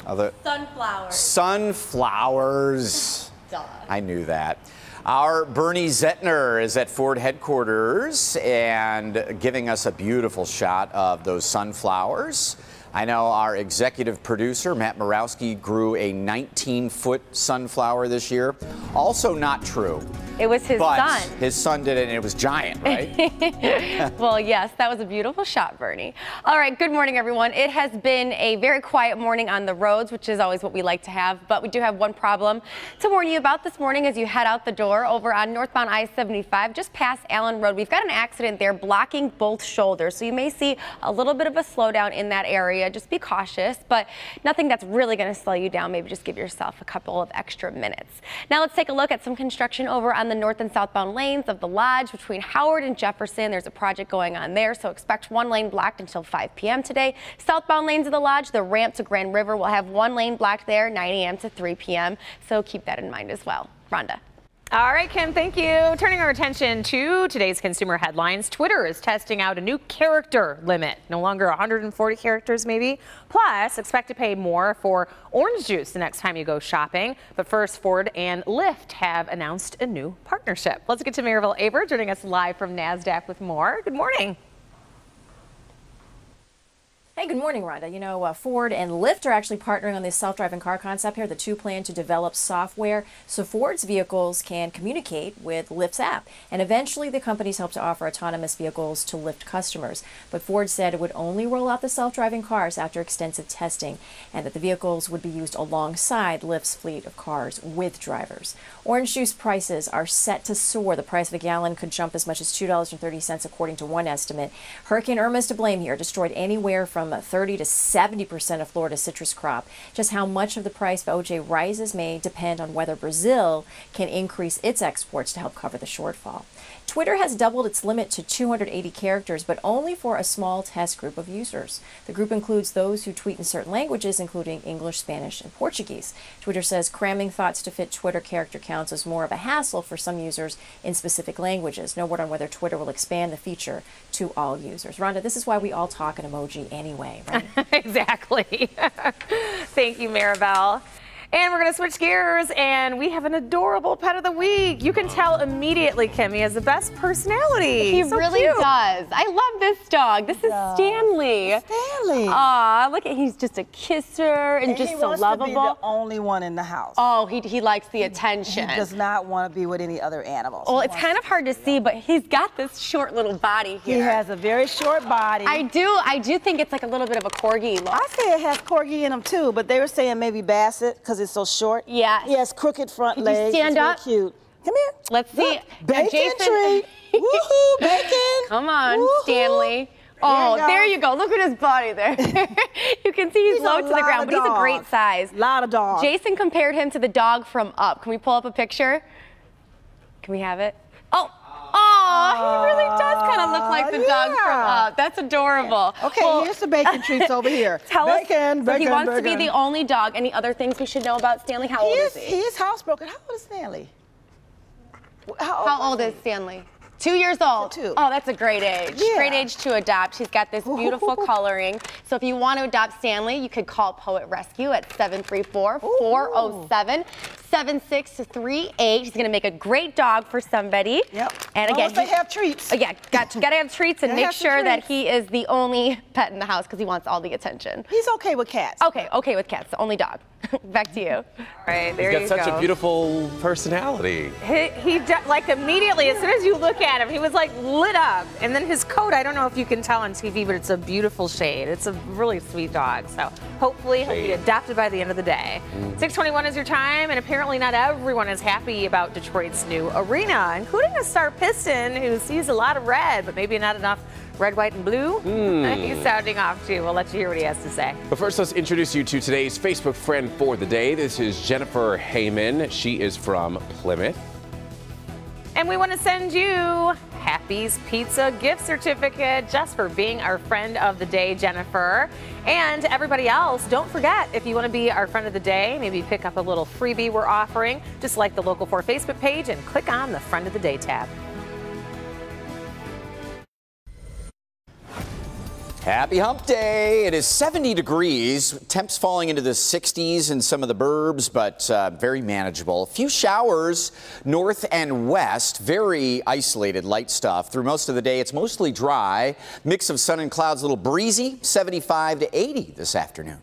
Other Sunflowers. Sunflowers. Duh. I knew that. Our Bernie Zettner is at Ford headquarters and giving us a beautiful shot of those sunflowers. I know our executive producer, Matt Morawski, grew a 19-foot sunflower this year. Also not true. It was his son. His son did it, and it was giant, right? Well, yes, that was a beautiful shot, Bernie. All right, good morning, everyone. It has been a very quiet morning on the roads, which is always what we like to have, but we do have one problem to warn you about this morning as you head out the door over on northbound I-75, just past Allen Road. We've got an accident there blocking both shoulders, so you may see a little bit of a slowdown in that area. Just be cautious, but nothing that's really going to slow you down. Maybe just give yourself a couple of extra minutes. Now let's take a look at some construction over on the north and southbound lanes of the Lodge between Howard and Jefferson. There's a project going on there, so expect one lane blocked until 5 p.m. today. Southbound lanes of the Lodge, the ramp to Grand River will have one lane blocked there, 9 a.m. to 3 p.m. So keep that in mind as well. Rhonda. All right, Kim, thank you. Turning our attention to today's consumer headlines. Twitter is testing out a new character limit. No longer 140 characters, maybe. Plus, expect to pay more for orange juice the next time you go shopping. But first, Ford and Lyft have announced a new partnership. Let's get to Maribel Aber joining us live from NASDAQ with more. Good morning. Hey, good morning, Rhonda. You know, Ford and Lyft are actually partnering on this self-driving car concept here. The two plan to develop software so Ford's vehicles can communicate with Lyft's app. And eventually, the companies hope to offer autonomous vehicles to Lyft customers. But Ford said it would only roll out the self-driving cars after extensive testing, and that the vehicles would be used alongside Lyft's fleet of cars with drivers. Orange juice prices are set to soar. The price of a gallon could jump as much as $2.30, according to one estimate. Hurricane Irma is to blame here. Destroyed anywhere from 30 to 70% of Florida's citrus crop. Just how much of the price of OJ rises may depend on whether Brazil can increase its exports to help cover the shortfall. Twitter has doubled its limit to 280 characters, but only for a small test group of users. The group includes those who tweet in certain languages, including English, Spanish, and Portuguese. Twitter says cramming thoughts to fit Twitter character counts is more of a hassle for some users in specific languages. No word on whether Twitter will expand the feature to all users. Rhonda, this is why we all talk an emoji anyway, right? Exactly. Thank you, Maribel. And we're going to switch gears, and we have an adorable pet of the week. You can tell immediately, Kim, he has the best personality. He so really cute. does. I love this dog. This is Stanley. Stanley. Aw, look at, he's just a kisser and just he so wants lovable. To be the only one in the house. Oh, he likes the attention. He does not want to be with any other animals. Well, it's kind of hard to see, but he's got this short little body here. He has a very short body. I do think it's like a little bit of a corgi look. I say it has corgi in him too, but they were saying maybe Basset because it's so short. Yeah. He has crooked front legs. Stand it's up. Really cute. Come here. Let's see. Bacon Jason. treat. Woohoo, bacon. Come on, Woohoo. Stanley. Oh, there you go. Look at his body there. You can see he's low to the ground, but he's a great size. Lot of dogs. Jason compared him to the dog from Up. Can we pull up a picture? Can we have it? Oh, he really does kind of look like the dog from Up. That's adorable. Okay, here's the bacon treats over here. Tell bacon, us, bacon, he wants bacon. to be the only dog. Any other things we should know about Stanley? How old is he? He is housebroken. How old is Stanley? How old is Stanley? 2 years old. 2. Oh, that's a great age. Yeah. Great age to adopt. He's got this beautiful coloring. So if you want to adopt Stanley, you could call Poet Rescue at 734-407-7638. He's going to make a great dog for somebody. Yep. And again, they have treats. Yeah, got to have treats and They make have some sure that treats. he is the only pet in the house because he wants all the attention. He's okay with cats. Okay with cats. The only dog. Back to you. All right, there He's you got such go. a beautiful personality. He like immediately, as soon as you look at him, he was like lit up. And then his coat, I don't know if you can tell on TV, but it's a beautiful shade. It's a really sweet dog. So hopefully he'll be adopted by the end of the day. 6:21 is your time, and apparently not everyone is happy about Detroit's new arena, including a star Piston who sees a lot of red, but maybe not enough red, white, and blue. He's sounding off too. We'll let you hear what he has to say. But first, let's introduce you to today's Facebook friend for the day. This is Jennifer Heyman. She is from Plymouth. And we want to send you Happy's Pizza gift certificate just for being our friend of the day, Jennifer. And everybody else, don't forget, if you want to be our friend of the day, maybe pick up a little freebie we're offering. Just like the Local 4 Facebook page and click on the Friend of the Day tab. Happy hump day. It is 70 degrees. Temps falling into the 60s in some of the burbs, but very manageable. A few showers north and west, very isolated light stuff. Through most of the day, it's mostly dry. Mix of sun and clouds, a little breezy, 75 to 80 this afternoon.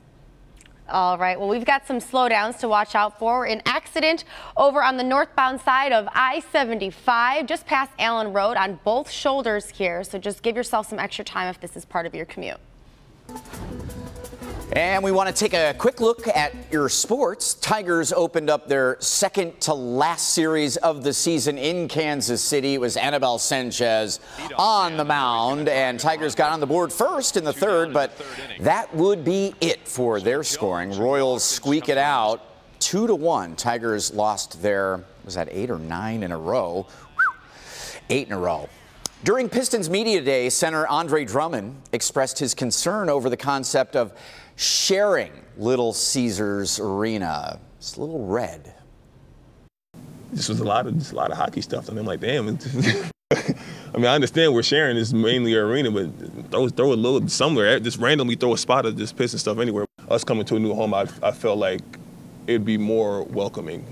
All right, well, we've got some slowdowns to watch out for. An accident over on the northbound side of I-75, just past Allen Road on both shoulders here. So just give yourself some extra time if this is part of your commute. And we want to take a quick look at your sports. Tigers opened up their second to last series of the season in Kansas City. It was Anibal Sanchez on the mound, and Tigers got on the board first in the third, but that would be it for their scoring. Royals squeak it out 2-1. Tigers lost their, was that 8 or 9 in a row? 8 in a row. During Pistons Media Day, center Andre Drummond expressed his concern over the concept of sharing Little Caesars Arena. It's a little red. This was a lot of hockey stuff, and I'm like, damn. I mean, I understand we're sharing this mainly our arena, but throw a little somewhere. Just randomly throw a spot of just Piston stuff anywhere. Us coming to a new home, I felt like it'd be more welcoming.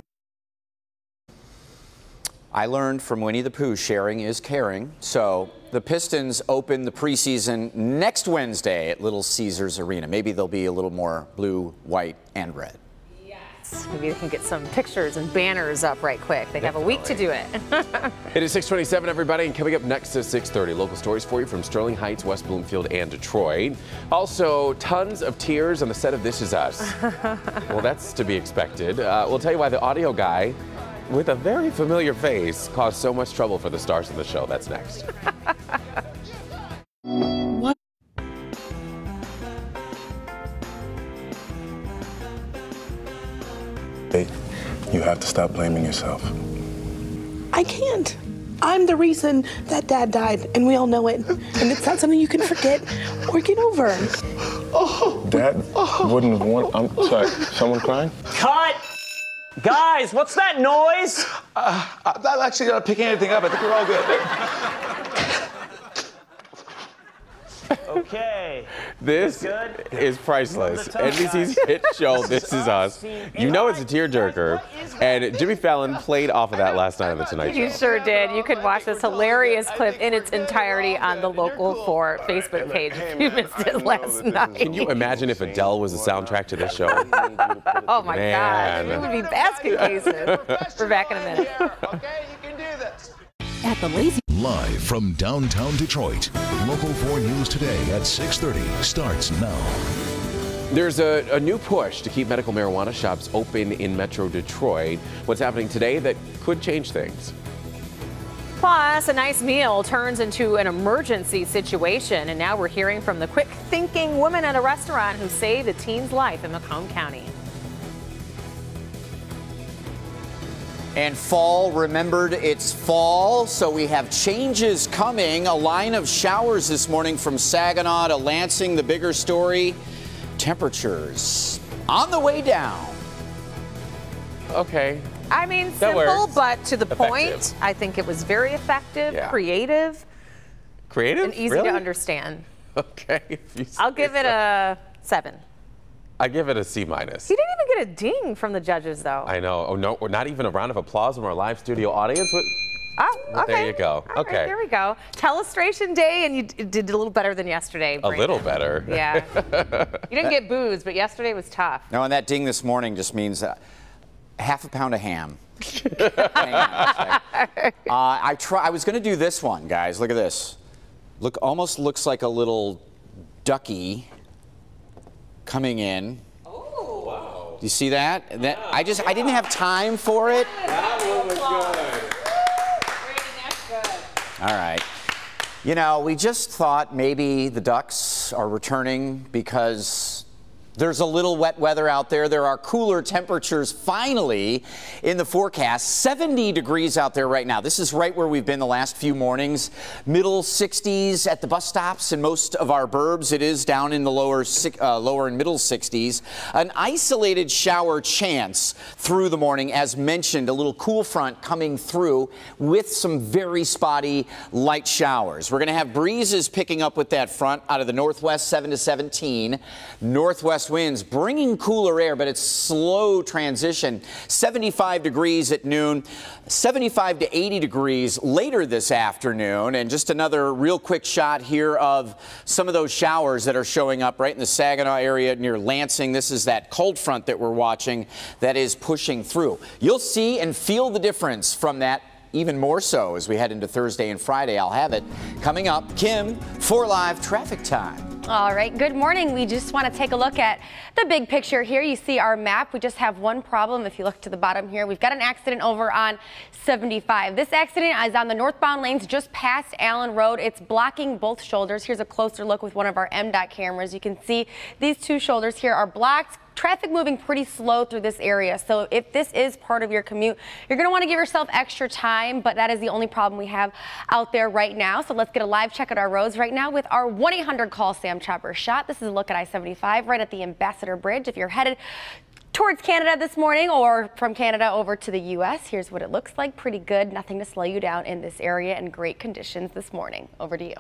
I learned from Winnie the Pooh, sharing is caring. So the Pistons open the preseason next Wednesday at Little Caesars Arena. Maybe they'll be a little more blue, white, and red. Yes. Maybe they can get some pictures and banners up right quick. They have a week to do it. It is 6:27, everybody, and coming up next at 6:30, local stories for you from Sterling Heights, West Bloomfield, and Detroit. Also, tons of tears on the set of This Is Us. Well, that's to be expected. We'll tell you why the audio guy with a very familiar face caused so much trouble for the stars of the show. That's next. What? Hey, you have to stop blaming yourself. I can't. I'm the reason that Dad died, and we all know it. And it's not something you can forget or get over. Dad wouldn't want. I'm sorry. Someone crying? Cut! Guys, what's that noise? I'm not actually gonna pick anything up. I think we're all good. Okay. This is priceless. NBC's hit show, This Is Us. You know it's a tearjerker. And Jimmy Fallon played off of that last night on The Tonight Show. You sure did. You can watch this hilarious clip in its entirety on the Local 4 Facebook page if you missed it last night. Can you imagine if Adele was the soundtrack to this show? Oh my Man. God. It would be basket cases. We're back in a minute. At the Lazy. Live from downtown Detroit, Local 4 News Today at 6:30 starts now. There's a new push to keep medical marijuana shops open in Metro Detroit. What's happening today that could change things? Plus, a nice meal turns into an emergency situation. And now we're hearing from the quick-thinking woman at a restaurant who saved a teen's life in Macomb County. And fall, remembered it's fall, so we have changes coming. A line of showers this morning from Saginaw to Lansing. The bigger story, temperatures on the way down. Okay. I mean, That simple, works. but to the point. Effective. I think it was very effective, Yeah. creative, Creative? and easy Really? to understand. Okay. if you say I'll give it so. a 7. I give it a C-. You didn't even get a ding from the judges, though. I know. Oh, no, not even a round of applause from our live studio audience. Oh, okay. There you go. All Okay. right, there we go. Telestration day, and you did a little better than yesterday. A Brandon. little better. Yeah. You didn't get booze, but yesterday was tough. No, and that ding this morning just means half a pound of ham. I was going to do this one, guys. Look at this. Almost looks like a little ducky coming in. Oh, wow. Do you see that? I didn't have time for it. That one was good. All right. You know, we just thought maybe the Ducks are returning because There's a little wet weather out there. There are cooler temperatures finally in the forecast. 70 degrees out there right now. This is right where we've been the last few mornings. Middle 60s at the bus stops in most of our burbs. It is down in the lower and middle 60s. An isolated shower chance through the morning. As mentioned, a little cool front coming through with some very spotty light showers. We're going to have breezes picking up with that front out of the northwest, 7 to 17. Northwest winds bringing cooler air, but it's slow transition. 75 degrees at noon, 75 to 80 degrees later this afternoon. And just another real quick shot here of some of those showers that are showing up right in the Saginaw area near Lansing. This is that cold front that we're watching that is pushing through. You'll see and feel the difference from that even more so as we head into Thursday and Friday. I'll have it coming up. Kim, 4 Live Traffic Time. All right, good morning. We just want to take a look at the big picture here. You see our map. We just have one problem. If you look to the bottom here, we've got an accident over on 75. This accident is on the northbound lanes just past Allen Road. It's blocking both shoulders. Here's a closer look with one of our MDOT cameras. You can see these two shoulders here are blocked. Traffic moving pretty slow through this area. So if this is part of your commute, you're going to want to give yourself extra time, but that is the only problem we have out there right now. So let's get a live check at our roads right now with our 1-800 call Sam Chopper shot. This is a look at I-75 right at the Ambassador Bridge. If you're headed towards Canada this morning or from Canada over to the U.S., here's what it looks like. Pretty good. Nothing to slow you down in this area and great conditions this morning. Over to you.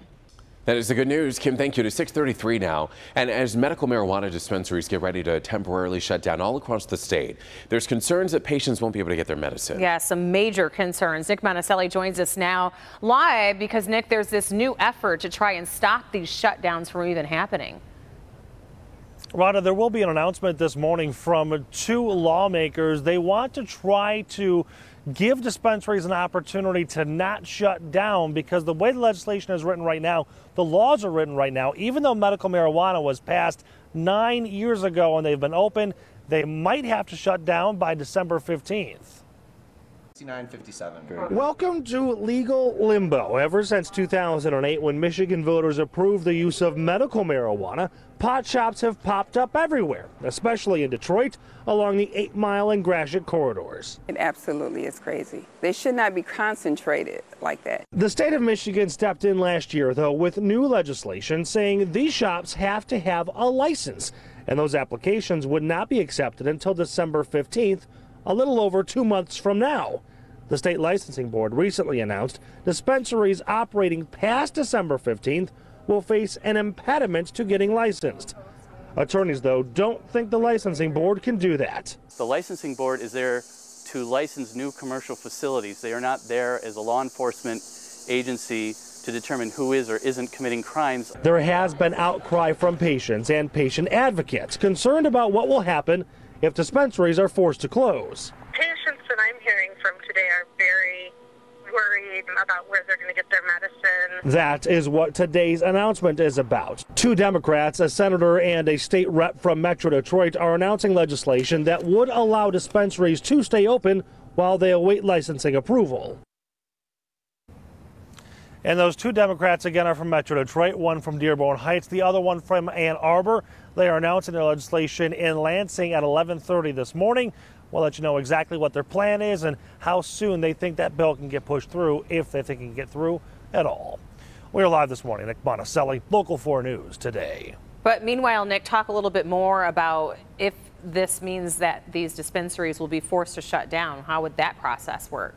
That is the good news. Kim, thank you. To 6:33 now. And as medical marijuana dispensaries get ready to temporarily shut down all across the state, there's concerns that patients won't be able to get their medicine. Yeah, some major concerns. Nick Monticelli joins us now live because, Nick, there's this new effort to try and stop these shutdowns from even happening. Rhonda, there will be an announcement this morning from 2 lawmakers. They want to try to give dispensaries an opportunity to not shut down because the way the legislation is written right now, the laws are written right now, even though medical marijuana was passed 9 years ago and they've been open, they might have to shut down by December 15th. 6957. Welcome to legal limbo. Ever since 2008, when Michigan voters approved the use of medical marijuana, pot shops have popped up everywhere, especially in Detroit, along the 8 Mile and Gratiot corridors. It absolutely is crazy. They should not be concentrated like that. The state of Michigan stepped in last year, though, with new legislation saying these shops have to have a license, and those applications would not be accepted until December 15th, a little over 2 months from now. The state licensing board recently announced dispensaries operating past December 15th will face an impediment to getting licensed. Attorneys, though, don't think the licensing board can do that. The licensing board is there to license new commercial facilities. They are not there as a law enforcement agency to determine who is or isn't committing crimes. There has been outcry from patients and patient advocates concerned about what will happen if dispensaries are forced to close. Patients that I'm hearing from today are very worried about where they're going to get their medicine. That is what today's announcement is about. 2 Democrats, a senator and a state rep from Metro Detroit, are announcing legislation that would allow dispensaries to stay open while they await licensing approval. And those 2 Democrats, again, are from Metro Detroit, one from Dearborn Heights, the other one from Ann Arbor. They are announcing their legislation in Lansing at 11:30 this morning. We'll let you know exactly what their plan is and how soon they think that bill can get pushed through, if they think it can get through at all. We're live this morning. Nick Monticelli, Local 4 News today. But meanwhile, Nick, talk a little bit more about if this means that these dispensaries will be forced to shut down. How would that process work?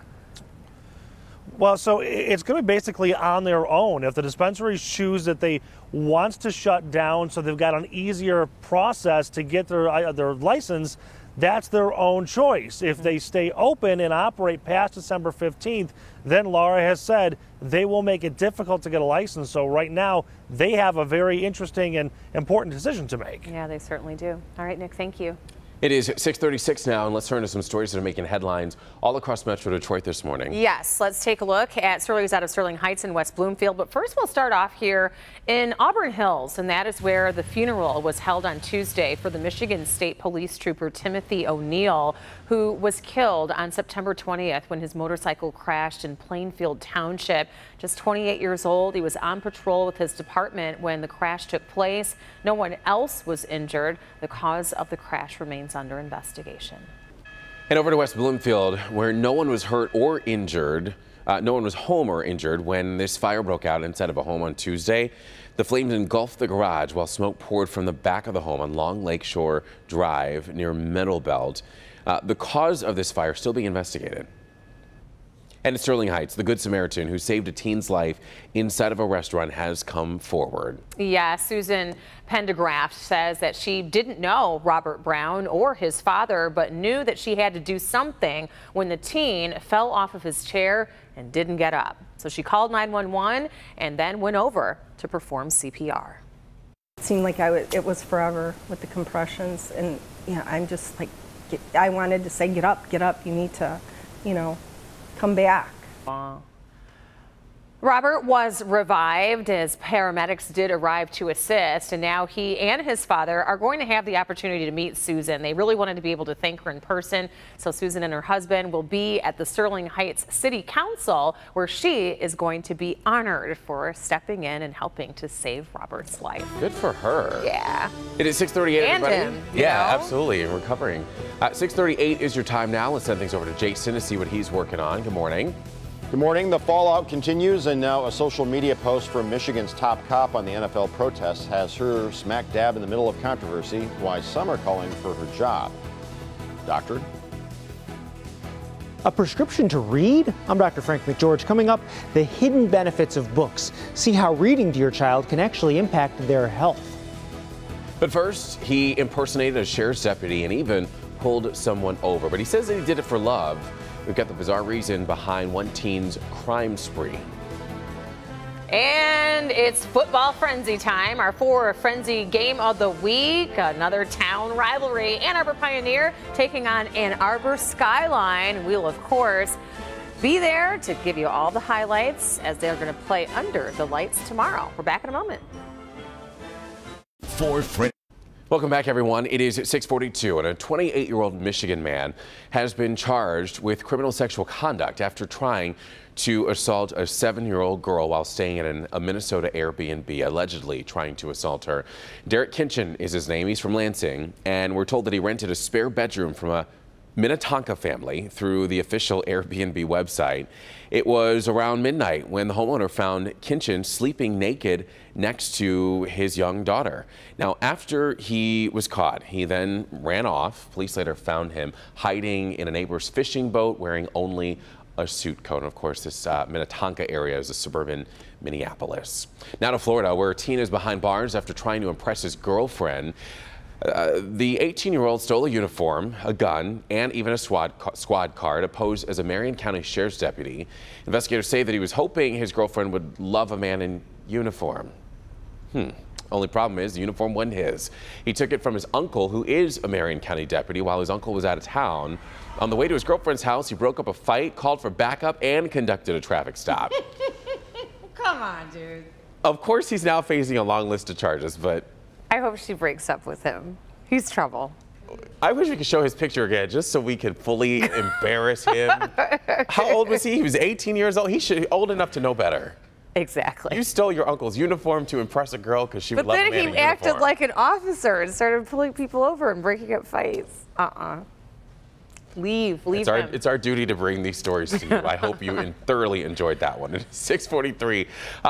Well, so it's going to be basically on their own. If the dispensaries choose that they want to shut down so they've got an easier process to get their license, that's their own choice. If they stay open and operate past December 15th, then Laura has said they will make it difficult to get a license. So right now, they have a very interesting and important decision to make. Yeah, they certainly do. All right, Nick, thank you. It is 6:36 now, and let's turn to some stories that are making headlines all across Metro Detroit this morning. Yes, let's take a look at stories out of Sterling Heights and West Bloomfield. But first, we'll start off here in Auburn Hills, and that is where the funeral was held on Tuesday for the Michigan State Police Trooper Timothy O'Neill, who was killed on September 20th when his motorcycle crashed in Plainfield Township. Just 28 years old, he was on patrol with his department when the crash took place. No one else was injured. The cause of the crash remains under investigation. And over to West Bloomfield, where no one was hurt or injured. No one was home or injured when this fire broke out inside of a home on Tuesday. The flames engulfed the garage while smoke poured from the back of the home on Long Lake Shore Drive near Middle Belt. The cause of this fire still being investigated. And in Sterling Heights, the Good Samaritan who saved a teen's life inside of a restaurant has come forward. Yeah, Susan Pendergraft says that she didn't know Robert Brown or his father, but knew that she had to do something when the teen fell off of his chair and didn't get up. So she called 911 and then went over to perform CPR. It seemed like it was forever with the compressions, and I'm just like, I wanted to say, get up, you need to, come back. Wow. Robert was revived as paramedics did arrive to assist, and now he and his father are going to have the opportunity to meet Susan. They really wanted to be able to thank her in person, so Susan and her husband will be at the Sterling Heights City Council, where she is going to be honored for stepping in and helping to save Robert's life. Good for her. Yeah. It is 6:38, everybody. Him, yeah, absolutely, and recovering. 6:38 is your time now. Let's send things over to Jason to see what he's working on. Good morning. Good morning. The fallout continues, and now a social media post from Michigan's top cop on the NFL protests has her smack dab in the middle of controversy, why some are calling for her job. Doctor? A prescription to read? I'm Dr. Frank McGeorge. Coming up, the hidden benefits of books. See how reading to your child can actually impact their health. But first, he impersonated a sheriff's deputy and even pulled someone over. But he says that he did it for love. We've got the bizarre reason behind one teen's crime spree. And it's football frenzy time. Our frenzy game of the week, another town rivalry. Ann Arbor Pioneer taking on Ann Arbor Skyline. We'll, of course, be there to give you all the highlights as they're going to play under the lights tomorrow. We're back in a moment. Welcome back, everyone. It is 6:42, and a 28-year-old Michigan man has been charged with criminal sexual conduct after trying to assault a 7-year-old girl while staying in a Minnesota Airbnb, allegedly trying to assault her. Derek Kinchin is his name. He's from Lansing, and we're told that he rented a spare bedroom from a Minnetonka family through the official Airbnb website. It was around midnight when the homeowner found Kinchin sleeping naked next to his young daughter. Now, after he was caught, he then ran off. Police later found him hiding in a neighbor's fishing boat wearing only a suit coat. And of course, this Minnetonka area is a suburban Minneapolis. Now to Florida, where a teen is behind bars after trying to impress his girlfriend. The 18-year-old stole a uniform, a gun, and even a squad car to pose as a Marion County Sheriff's deputy. Investigators say that he was hoping his girlfriend would love a man in uniform. Only problem is the uniform wasn't his. He took it from his uncle, who is a Marion County deputy, while his uncle was out of town. On the way to his girlfriend's house, he broke up a fight, called for backup, and conducted a traffic stop. Come on, dude. Of course, he's now facing a long list of charges, but I hope she breaks up with him. He's trouble. I wish we could show his picture again just so we could fully embarrass him. How old was he? He was 18 years old. He should be old enough to know better. Exactly. You stole your uncle's uniform to impress a girl because she would love a man in uniform. But then he acted like an officer and started pulling people over and breaking up fights. Leave him. It's our duty to bring these stories to you. I hope you thoroughly enjoyed that one. It's 6:43.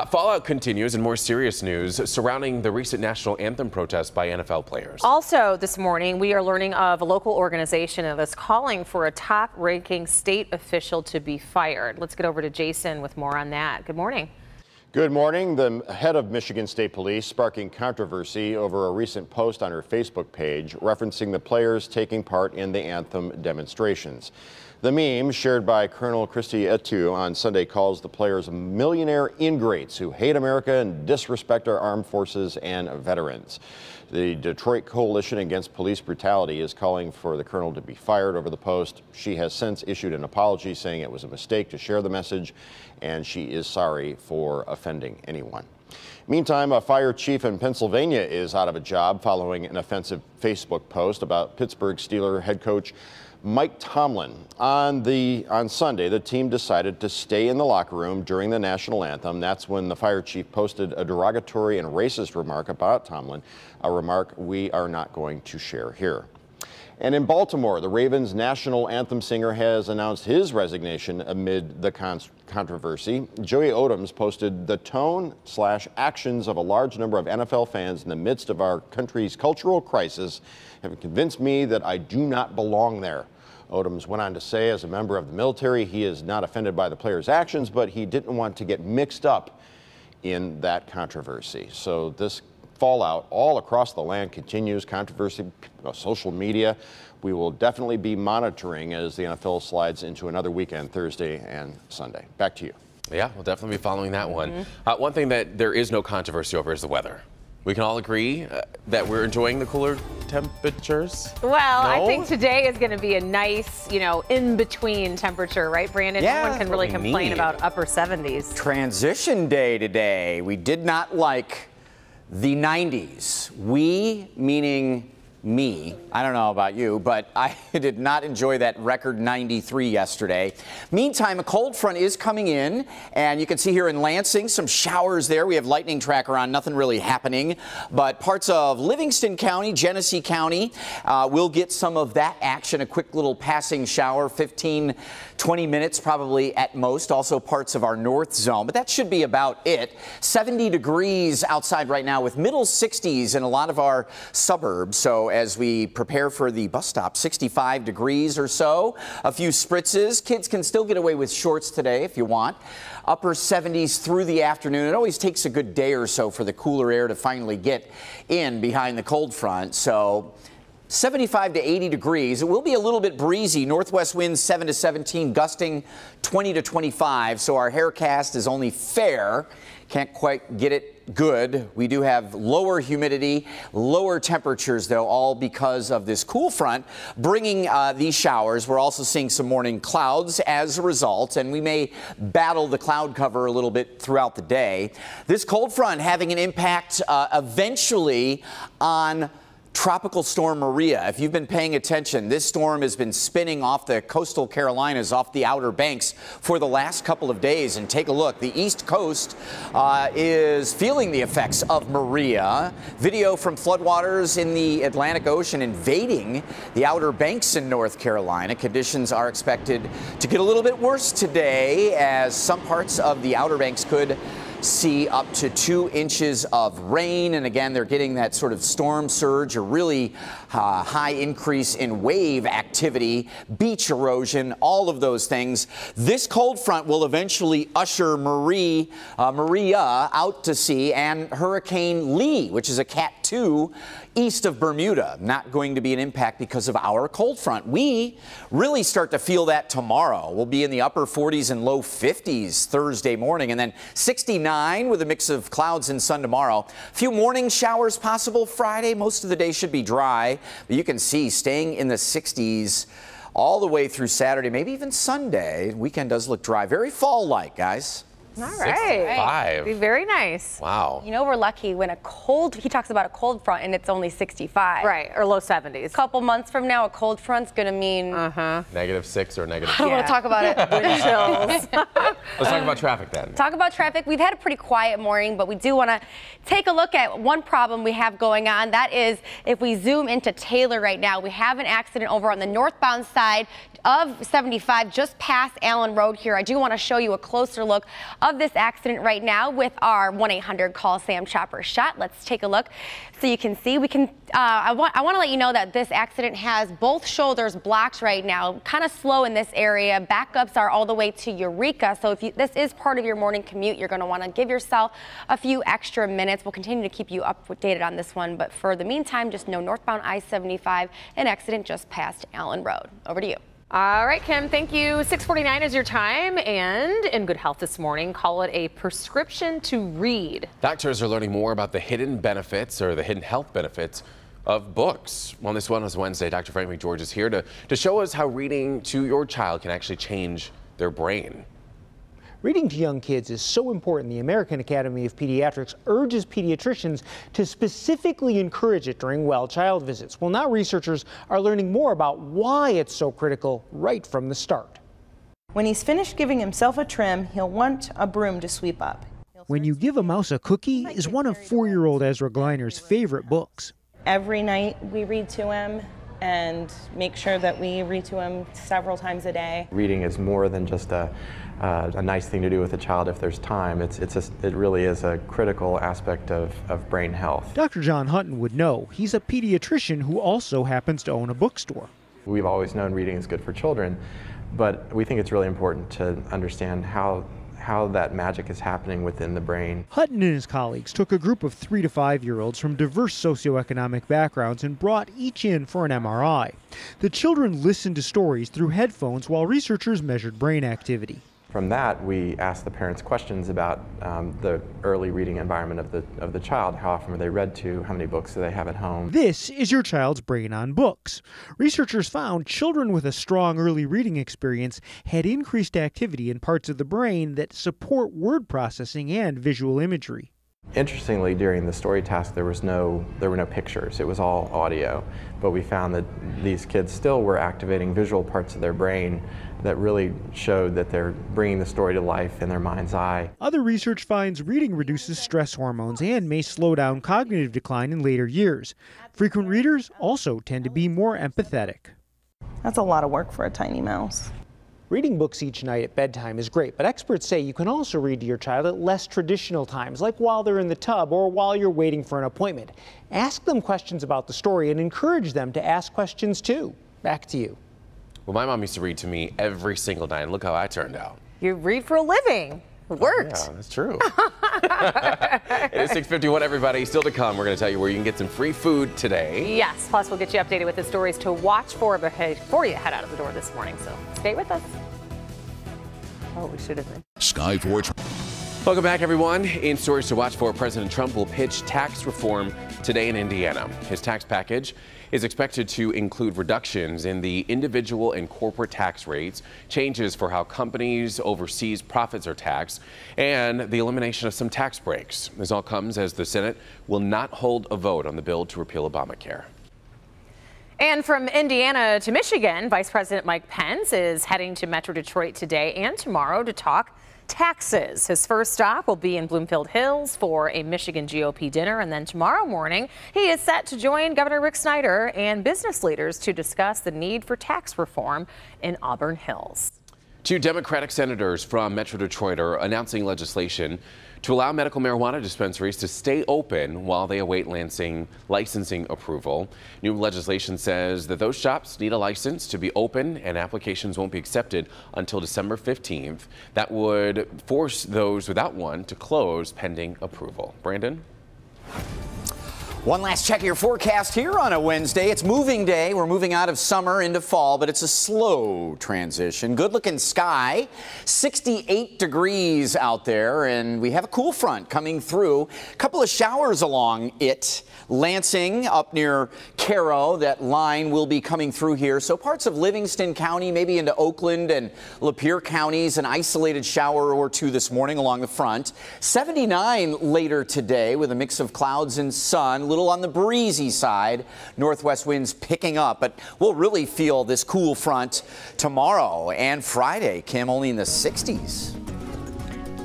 Fallout continues, and more serious news surrounding the recent national anthem protests by NFL players. Also this morning, we are learning of a local organization that is calling for a top-ranking state official to be fired. Let's get over to Jason with more on that. Good morning. Good morning. The head of Michigan State Police sparking controversy over a recent post on her Facebook page referencing the players taking part in the anthem demonstrations. The meme, shared by Colonel Christy Etu on Sunday, calls the players millionaire ingrates who hate America and disrespect our armed forces and veterans. The Detroit Coalition Against Police Brutality is calling for the colonel to be fired over the post. She has since issued an apology, saying it was a mistake to share the message, and she is sorry for offending anyone. Meantime, a fire chief in Pennsylvania is out of a job following an offensive Facebook post about Pittsburgh Steelers head coach Mike Tomlin. On Sunday, the team decided to stay in the locker room during the national anthem. That's when the fire chief posted a derogatory and racist remark about Tomlin, a remark we are not going to share here. And in Baltimore, the Ravens' national anthem singer has announced his resignation amid the controversy. Joey Odoms posted, "The tone/actions of a large number of NFL fans in the midst of our country's cultural crisis have convinced me that I do not belong there." Odoms went on to say, as a member of the military, he is not offended by the players' actions, but he didn't want to get mixed up in that controversy. So this fallout all across the land continues. Controversy, social media. We will definitely be monitoring as the NFL slides into another weekend, Thursday and Sunday. Back to you. Yeah, we'll definitely be following that one. One thing that there is no controversy over is the weather. We can all agree that we're enjoying the cooler temperatures. Well, No? I think today is going to be a nice, in-between temperature, right, Brandon? Yeah, No one can really what we complain need. about upper 70s. Transition day today. We did not like the 90s. We, meaning me. I don't know about you, but I did not enjoy that record 93 yesterday. Meantime, a cold front is coming in, and you can see here in Lansing some showers there. We have lightning tracker on, nothing really happening, but parts of Livingston County, Genesee County will get some of that action. A quick little passing shower, 15, 20 minutes probably at most. Also parts of our north zone, but that should be about it. 70 degrees outside right now with middle 60s in a lot of our suburbs. So as we prepare for the bus stop, 65 degrees or so, a few spritzes. Kids can still get away with shorts today if you want. Upper 70s through the afternoon. It always takes a good day or so for the cooler air to finally get in behind the cold front. So 75 to 80 degrees. It will be a little bit breezy. Northwest winds 7 to 17, gusting 20 to 25. So our haircast is only fair. Can't quite get it good. We do have lower humidity, lower temperatures, though, all because of this cool front bringing these showers. We're also seeing some morning clouds as a result, and we may battle the cloud cover a little bit throughout the day. This cold front having an impact eventually on Tropical Storm Maria. If you've been paying attention, this storm has been spinning off the coastal Carolinas, off the Outer Banks for the last couple of days. And take a look. The East Coast is feeling the effects of Maria. Video from floodwaters in the Atlantic Ocean invading the Outer Banks in North Carolina. Conditions are expected to get a little bit worse today, as some parts of the Outer Banks could see up to 2 inches of rain. And again, they're getting that sort of storm surge, a really high increase in wave activity, beach erosion, all of those things. This cold front will eventually usher Maria out to sea, and Hurricane Lee, which is a Cat 2, east of Bermuda. Not going to be an impact because of our cold front. We really start to feel that tomorrow. We'll be in the upper 40s and low 50s Thursday morning, and then 69 with a mix of clouds and sun tomorrow. A few morning showers possible Friday. Most of the day should be dry, but you can see staying in the 60s all the way through Saturday, maybe even Sunday. Weekend does look dry. Very fall-like, guys. All right. 65. Be very nice. Wow. You know, we're lucky when he talks about a cold front and it's only 65. Right, or low 70s. A couple months from now, a cold front's going to mean... -6 or negative. I don't want to talk about it. Wind chills. Let's talk about traffic then. Talk about traffic. We've had a pretty quiet morning, but we do want to take a look at one problem we have going on. That is, if we zoom into Taylor right now, we have an accident over on the northbound side of 75, just past Allen Road here. I do want to show you a closer look of this accident right now with our 1-800 Call Sam Chopper shot. Let's take a look so you can see. I want to let you know that this accident has both shoulders blocked right now, kind of slow in this area. Backups are all the way to Eureka. So if this is part of your morning commute, you're going to want to give yourself a few extra minutes. We'll continue to keep you updated on this one, but for the meantime, just know northbound I-75, an accident just past Allen Road. Over to you. All right, Kim, thank you. 6:49 is your time, and in good health this morning, call it a prescription to read. Doctors are learning more about the hidden benefits or the hidden health benefits of books. On this Wellness Wednesday, Dr. Frank McGeorge is here to show us how reading to your child can actually change their brain. Reading to young kids is so important. The American Academy of Pediatrics urges pediatricians to specifically encourage it during well child visits. Well, now researchers are learning more about why it's so critical right from the start. When he's finished giving himself a trim, he'll want a broom to sweep up. When You Give a Mouse a Cookie is one of 4-year-old Ezra Gleiner's favorite books. Every night we read to him and make sure that we read to him several times a day. Reading is more than just a nice thing to do with a child if there's time. It really is a critical aspect of brain health. Dr. John Hutton would know. He's a pediatrician who also happens to own a bookstore. We've always known reading is good for children, but we think it's really important to understand how that magic is happening within the brain. Hutton and his colleagues took a group of 3 to 5-year-olds from diverse socioeconomic backgrounds and brought each in for an MRI. The children listened to stories through headphones while researchers measured brain activity. From that, we asked the parents questions about the early reading environment of the child. How often were they read to? How many books do they have at home? This is your child's brain on books. Researchers found children with a strong early reading experience had increased activity in parts of the brain that support word processing and visual imagery. Interestingly, during the story task, there were no pictures. It was all audio. But we found that these kids still were activating visual parts of their brain that really showed that they're bringing the story to life in their mind's eye. Other research finds reading reduces stress hormones and may slow down cognitive decline in later years. Frequent readers also tend to be more empathetic. That's a lot of work for a tiny mouse. Reading books each night at bedtime is great, but experts say you can also read to your child at less traditional times, like while they're in the tub or while you're waiting for an appointment. Ask them questions about the story and encourage them to ask questions too. Back to you. Well, my mom used to read to me every single night, and look how I turned out. You read for a living. It worked. Yeah, that's true. It is 6:51, everybody. Still to come, we're going to tell you where you can get some free food today. Yes, plus we'll get you updated with the stories to watch for before you head out of the door this morning. So stay with us. Oh, we should have been. Sky 4. Welcome back, everyone. In stories to watch for, President Trump will pitch tax reform today in Indiana. His tax package is expected to include reductions in the individual and corporate tax rates, changes for how companies overseas profits are taxed, and the elimination of some tax breaks. This all comes as the Senate will not hold a vote on the bill to repeal Obamacare. And from Indiana to Michigan, Vice President Mike Pence is heading to Metro Detroit today and tomorrow to talk taxes. His first stop will be in Bloomfield Hills for a Michigan GOP dinner, and then tomorrow morning he is set to join Governor Rick Snyder and business leaders to discuss the need for tax reform in Auburn Hills. 2 Democratic senators from Metro Detroit are announcing legislation to allow medical marijuana dispensaries to stay open while they await licensing approval. New legislation says that those shops need a license to be open, and applications won't be accepted until December 15th. That would force those without one to close pending approval. Brandon? One last check of your forecast here on a Wednesday. It's moving day. We're moving out of summer into fall, but it's a slow transition. Good looking sky, 68 degrees out there, and we have a cool front coming through. A couple of showers along it. Lansing up near Caro, that line will be coming through here. So parts of Livingston County, maybe into Oakland and Lapeer counties, an isolated shower or two this morning along the front. 79 later today with a mix of clouds and sun, a little on the breezy side. Northwest winds picking up, but we'll really feel this cool front tomorrow and Friday. Kim, only in the 60s.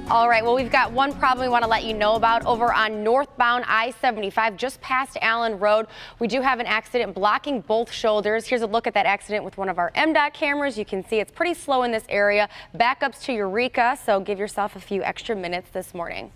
All right, well, we've got one problem we want to let you know about over on northbound I-75, just past Allen Road. We do have an accident blocking both shoulders. Here's a look at that accident with one of our MDOT cameras. You can see it's pretty slow in this area. Backups to Eureka, so give yourself a few extra minutes this morning.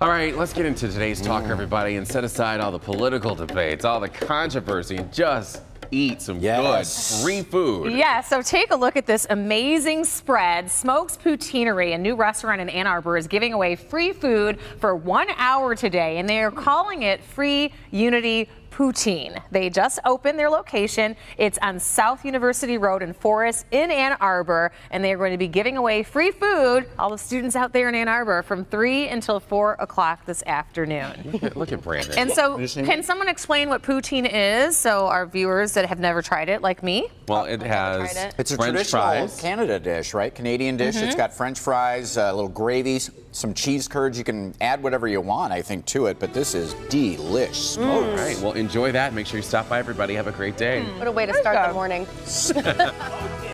All right, let's get into today's talk, everybody, and set aside all the political debates, all the controversy, and just eat some good free food. Yeah, so take a look at this amazing spread. Smokes Poutineery, a new restaurant in Ann Arbor, is giving away free food for 1 hour today, and they are calling it Free Unity Poutine. They just opened their location. It's on South University Road in Forest in Ann Arbor, and they are going to be giving away free food, all the students out there in Ann Arbor, from 3 until 4 o'clock this afternoon. Look at Brandon. And so, can someone explain what poutine is, so our viewers that have never tried it, like me? Well, it has It's a French traditional fries. Canada dish, right? Canadian dish. It's got French fries, a little gravy, some cheese curds. You can add whatever you want, I think, to it, but this is delish. All right, well, enjoy that. Make sure you stop by, everybody. Have a great day. What a way to start the morning.